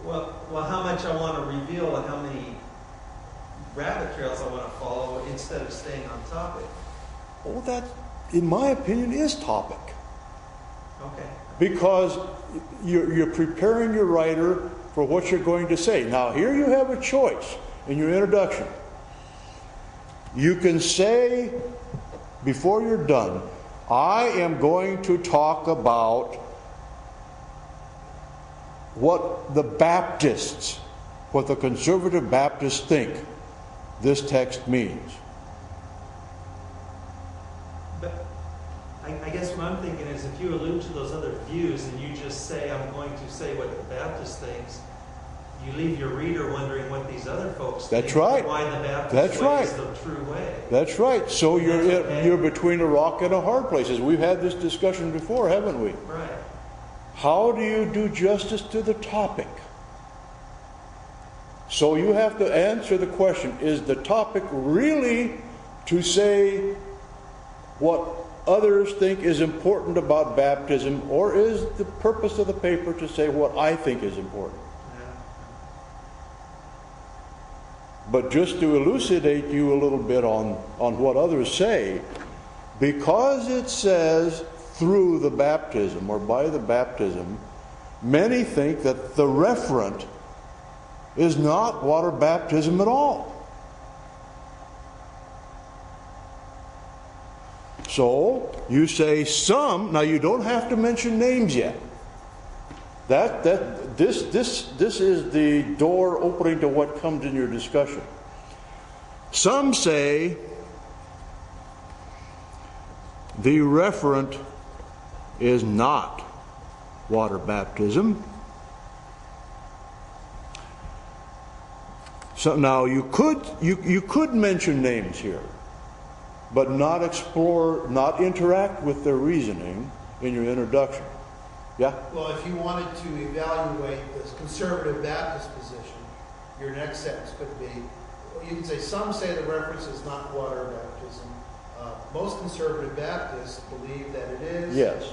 Well, how much I want to reveal and how many rabbit trails I want to follow instead of staying on topic. Oh, that, in my opinion, is topic. Okay. Because you're preparing your writer for what you're going to say. Now, here you have a choice in your introduction. You can say, before you're done, I am going to talk about what the Baptists, what the conservative Baptists think this text means. But I guess what I'm thinking is if you allude to those other views and you just say, I'm going to say what the Baptist thinks, you leave your reader wondering what these other folks think. That's right. Why the Baptist way is the true way. That's right. So okay. you're between a rock and a hard place. We've had this discussion before, haven't we? Right. how do you do justice to the topic? So you have to answer the question, is the topic really to say what others think is important about baptism, or is the purpose of the paper to say what I think is important? But just to elucidate you a little bit on what others say, because it says through the baptism or by the baptism, many think that the referent is not water baptism at all. So you say some. Now you don't have to mention names yet. This is the door opening to what comes in your discussion. Some say the referent is not water baptism. So now you could mention names here, but not interact with their reasoning in your introduction. Yeah? Well, if you wanted to evaluate this conservative Baptist position, your next sentence could be, you could say, some say the reference is not water baptism. Most conservative Baptists believe that it is. Yes.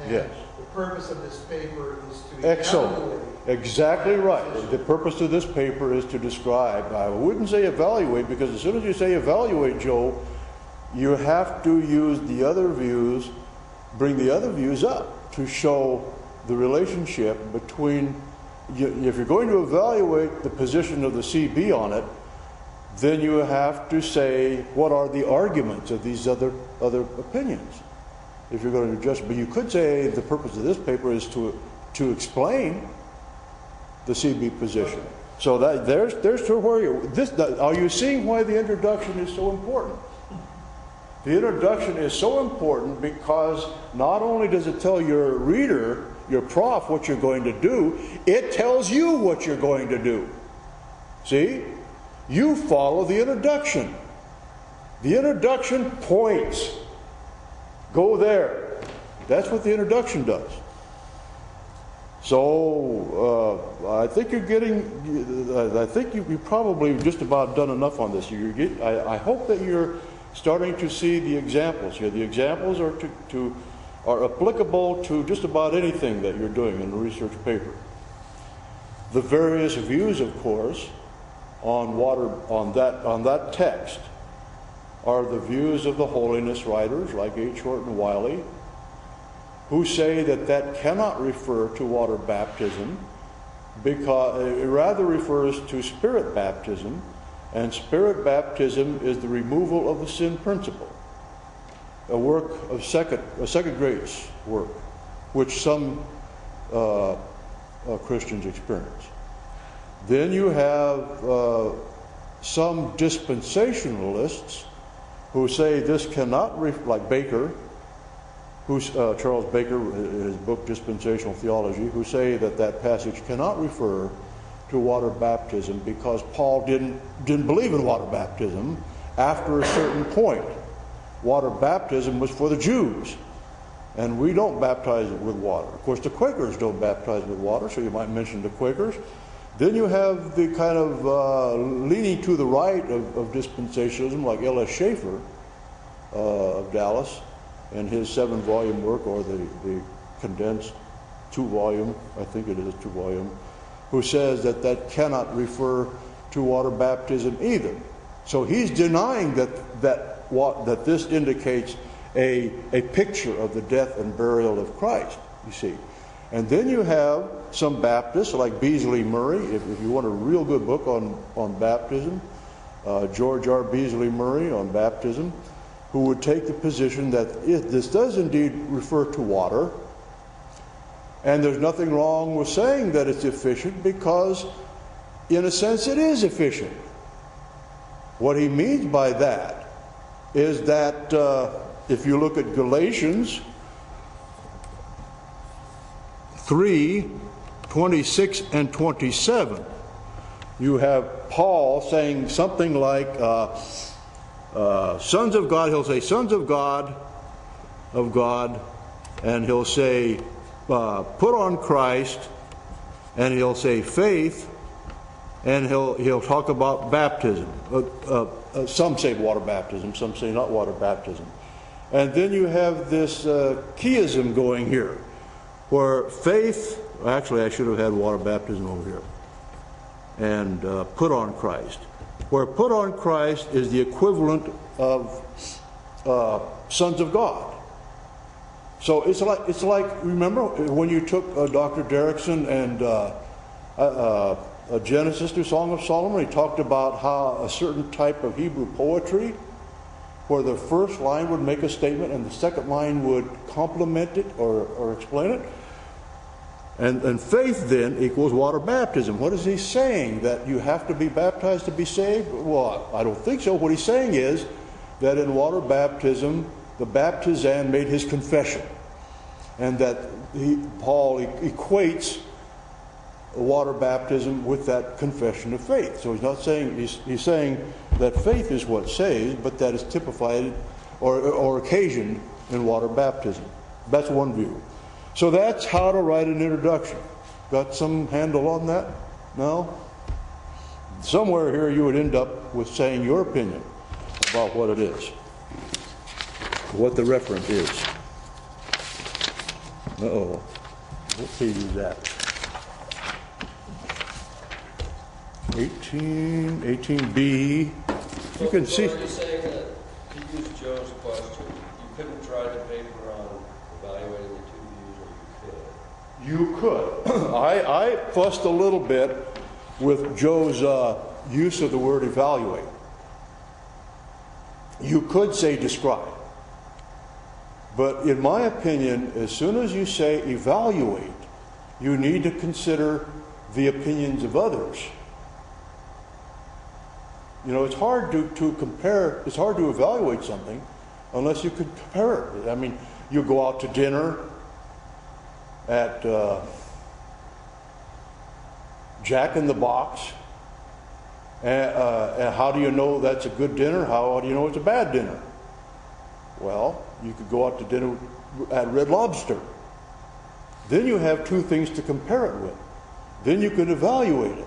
And yes. the purpose of this paper is to Excellent. evaluate. Exactly right. The purpose of this paper is to describe. I wouldn't say evaluate, because as soon as you say evaluate, Joe, you have to use the other views, bring the other views up to show the relationship between, if you're going to evaluate the position of the CB on it, then you have to say what are the arguments of these other opinions. If you're going to just, but you could say the purpose of this paper is to explain the CB position. So that there's to where are you seeing why the introduction is so important? The introduction is so important because not only does it tell your reader, your prof, what you're going to do, it tells you what you're going to do. See? You follow the introduction. The introduction points. Go there. That's what the introduction does. So I think you're getting. I think you've probably just about done enough on this. I hope that you're starting to see the examples here. The examples are applicable to just about anything that you're doing in a research paper. The various views, of course, on that text are the views of the holiness writers like H. Horton Wiley, who say that cannot refer to water baptism, because it rather refers to spirit baptism, and spirit baptism is the removal of the sin principle, a work of second grace work, which some Christians experience. Then you have some dispensationalists who say this cannot, like Baker, Charles Baker, in his book Dispensational Theology, who say that passage cannot refer to water baptism because Paul didn't believe in water baptism after a certain point. Water baptism was for the Jews, and we don't baptize it with water. Of course, the Quakers don't baptize with water, so you might mention the Quakers. Then you have the kind of leaning to the right of dispensationalism, like L.S. Schaeffer of Dallas, and his 7-volume work, or the condensed 2-volume, I think it is 2-volume, who says that cannot refer to water baptism either. So he's denying that this indicates a picture of the death and burial of Christ, you see. And then you have some Baptists like Beasley Murray, if you want a real good book on baptism, George R. Beasley Murray on baptism, who would take the position that this does indeed refer to water, and there's nothing wrong with saying that it's efficient because, in a sense, it is efficient. What he means by that is that if you look at Galatians 3:26 and 27, you have Paul saying something like, sons of God, he'll say sons of God, and he'll say put on Christ, and he'll say faith, and he'll talk about baptism. Some say water baptism, some say not water baptism. And then you have this chiasm going here, where faith, actually I should have had water baptism over here, and put on Christ. Where put on Christ is the equivalent of sons of God. So it's like remember when you took Dr. Derrickson and Genesis to Song of Solomon, he talked about how a certain type of Hebrew poetry, where the first line would make a statement and the second line would complement it or explain it. And faith then equals water baptism. What is he saying? That you have to be baptized to be saved? Well, I don't think so. What he's saying is that in water baptism, the baptizan made his confession. And that Paul equates water baptism with that confession of faith. So he's not saying, he's saying that faith is what saves, but that is typified or occasioned in water baptism. That's one view. So that's how to write an introduction. Got some handle on that? No? Somewhere here you would end up with saying your opinion about what it is, what the reference is. Uh-oh. What page is that? 18B. You can see. Are you saying that, to use Joe's question, you couldn't try the paper on evaluating the two views, or you could? You could. I fussed a little bit with Joe's use of the word evaluate. You could say describe. But in my opinion, as soon as you say evaluate, you need to consider the opinions of others. You know, it's hard to compare, it's hard to evaluate something unless you could compare it. I mean, you go out to dinner at Jack in the Box, and how do you know that's a good dinner? How do you know it's a bad dinner? Well, you could go out to dinner at Red Lobster. Then you have two things to compare it with. Then you can evaluate it.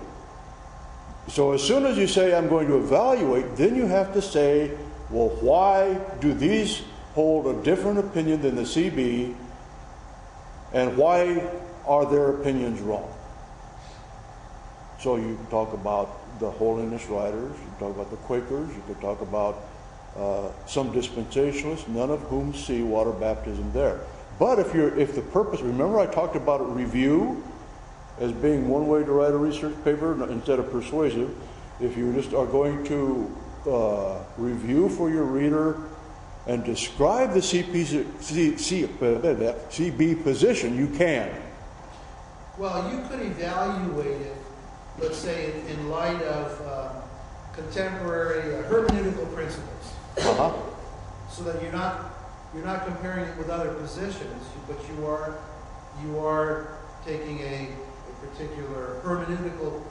So as soon as you say, I'm going to evaluate, then you have to say, well, why do these hold a different opinion than the CB, and why are their opinions wrong? So you can talk about the Holiness Riders, you can talk about the Quakers, you could talk about some dispensationalists, none of whom see water baptism there. But if the purpose, remember I talked about a review as being one way to write a research paper instead of persuasive. If you just are going to review for your reader and describe the CB position, you can. Well, you could evaluate it, let's say, in light of contemporary hermeneutical principles. So that you're not comparing it with other positions, but you are taking a particular hermeneutical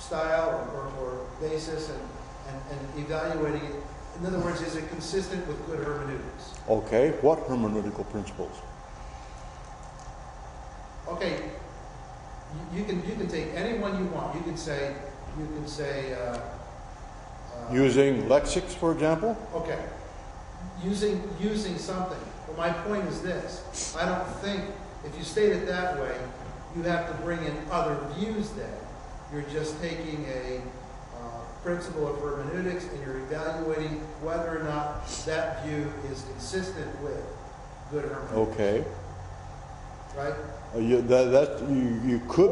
style or basis and evaluating it. In other words, is it consistent with good hermeneutics? Okay, what hermeneutical principles? Okay, you can take any one you want. You can say using lexics, for example? Okay. Using something. Well, my point is this. I don't think, if you state it that way, you have to bring in other views then. You're just taking a principle of hermeneutics and you're evaluating whether or not that view is consistent with good hermeneutics. Okay. Right? You could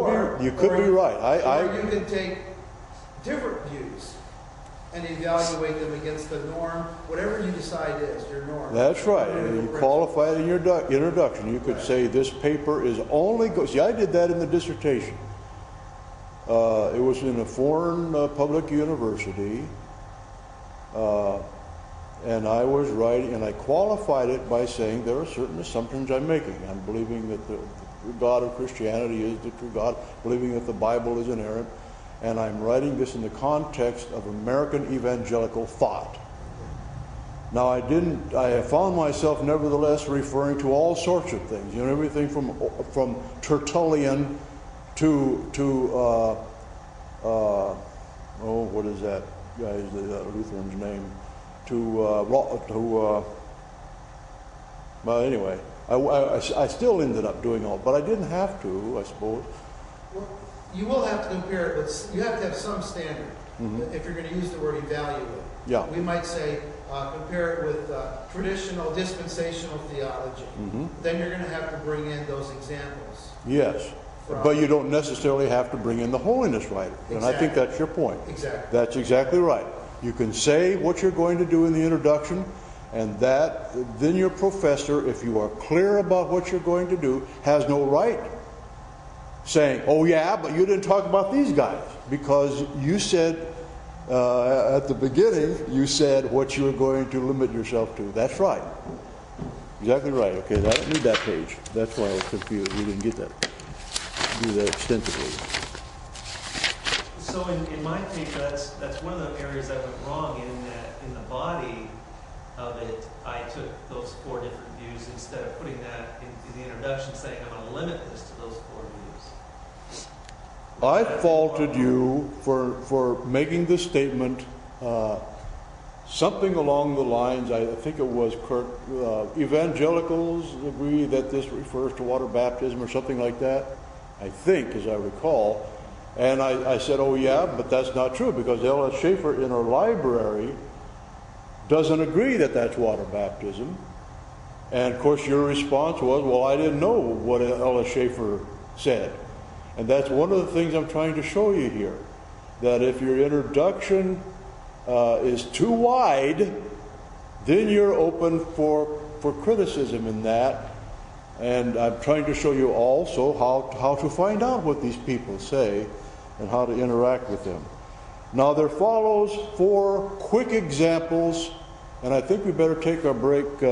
be right. Or you can take different views and evaluate them against the norm, whatever you decide is your norm. That's right. You qualify it in your introduction. You could say this paper is only see, I did that in the dissertation. It was in a foreign public university, and I was writing, and I qualified it by saying there are certain assumptions I'm making. I'm believing that the God of Christianity is the true God, believing that the Bible is inerrant, and I'm writing this in the context of American evangelical thought. Now I found myself nevertheless referring to all sorts of things, everything from Tertullian to what is that guy's Lutheran's name? Well, anyway, I still ended up doing all, but I didn't have to, I suppose. Well, you will have to compare it, but you have to have some standard. If you're going to use the word evaluate. Yeah. We might say compare it with traditional dispensational theology. Then you're going to have to bring in those examples. Yes, but you don't necessarily have to bring in the holiness writer. And I think that's your point. Exactly. That's exactly right. You can say what you're going to do in the introduction, and then your professor, if you are clear about what you're going to do, has no right saying, oh yeah, but you didn't talk about these guys, because you said at the beginning, you said what you were going to limit yourself to. That's right. Exactly right. Okay, I don't need that page. That's why I was confused. We didn't get that. Do that extensively. So in my paper, that's one of the areas I went wrong in, that in the body of it, I took those 4 different views instead of putting that in the introduction, saying I'm going to limit this to those 4 views. I faulted you for making the statement something along the lines, I think it was Kurt, evangelicals agree that this refers to water baptism or something like that, I think, as I recall. And I said, oh yeah, but that's not true, because L.S. Schaefer in our library doesn't agree that that's water baptism. And of course your response was, well, I didn't know what L.S. Schaefer said. And that's one of the things I'm trying to show you here, that if your introduction is too wide, then you're open for criticism in that. And I'm trying to show you also how to find out what these people say and how to interact with them. Now there follows 4 quick examples, and I think we better take our break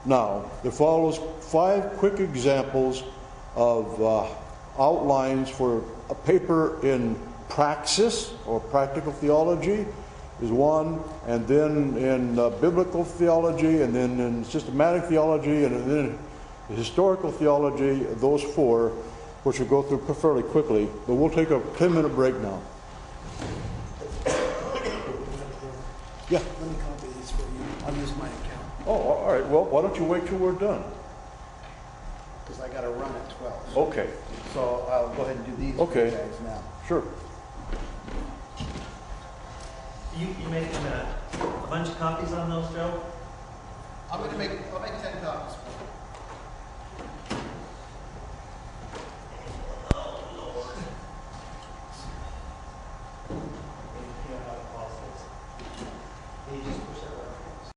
now. There follows 5 quick examples of outlines for a paper in praxis or practical theology is one, and then in biblical theology, and then in systematic theology, and then historical theology, those 4, which we'll go through fairly quickly, but we'll take a 10-minute break now. Yeah. Let me copy these for you. I'll use my account. Oh, all right. Well, why don't you wait till we're done? Because I got to run at 12. Okay. So I'll go ahead and do these Okay. guys now. Sure. You making a bunch of copies on those, Joe? I'll make 10 copies. Oh, Lord. You just push that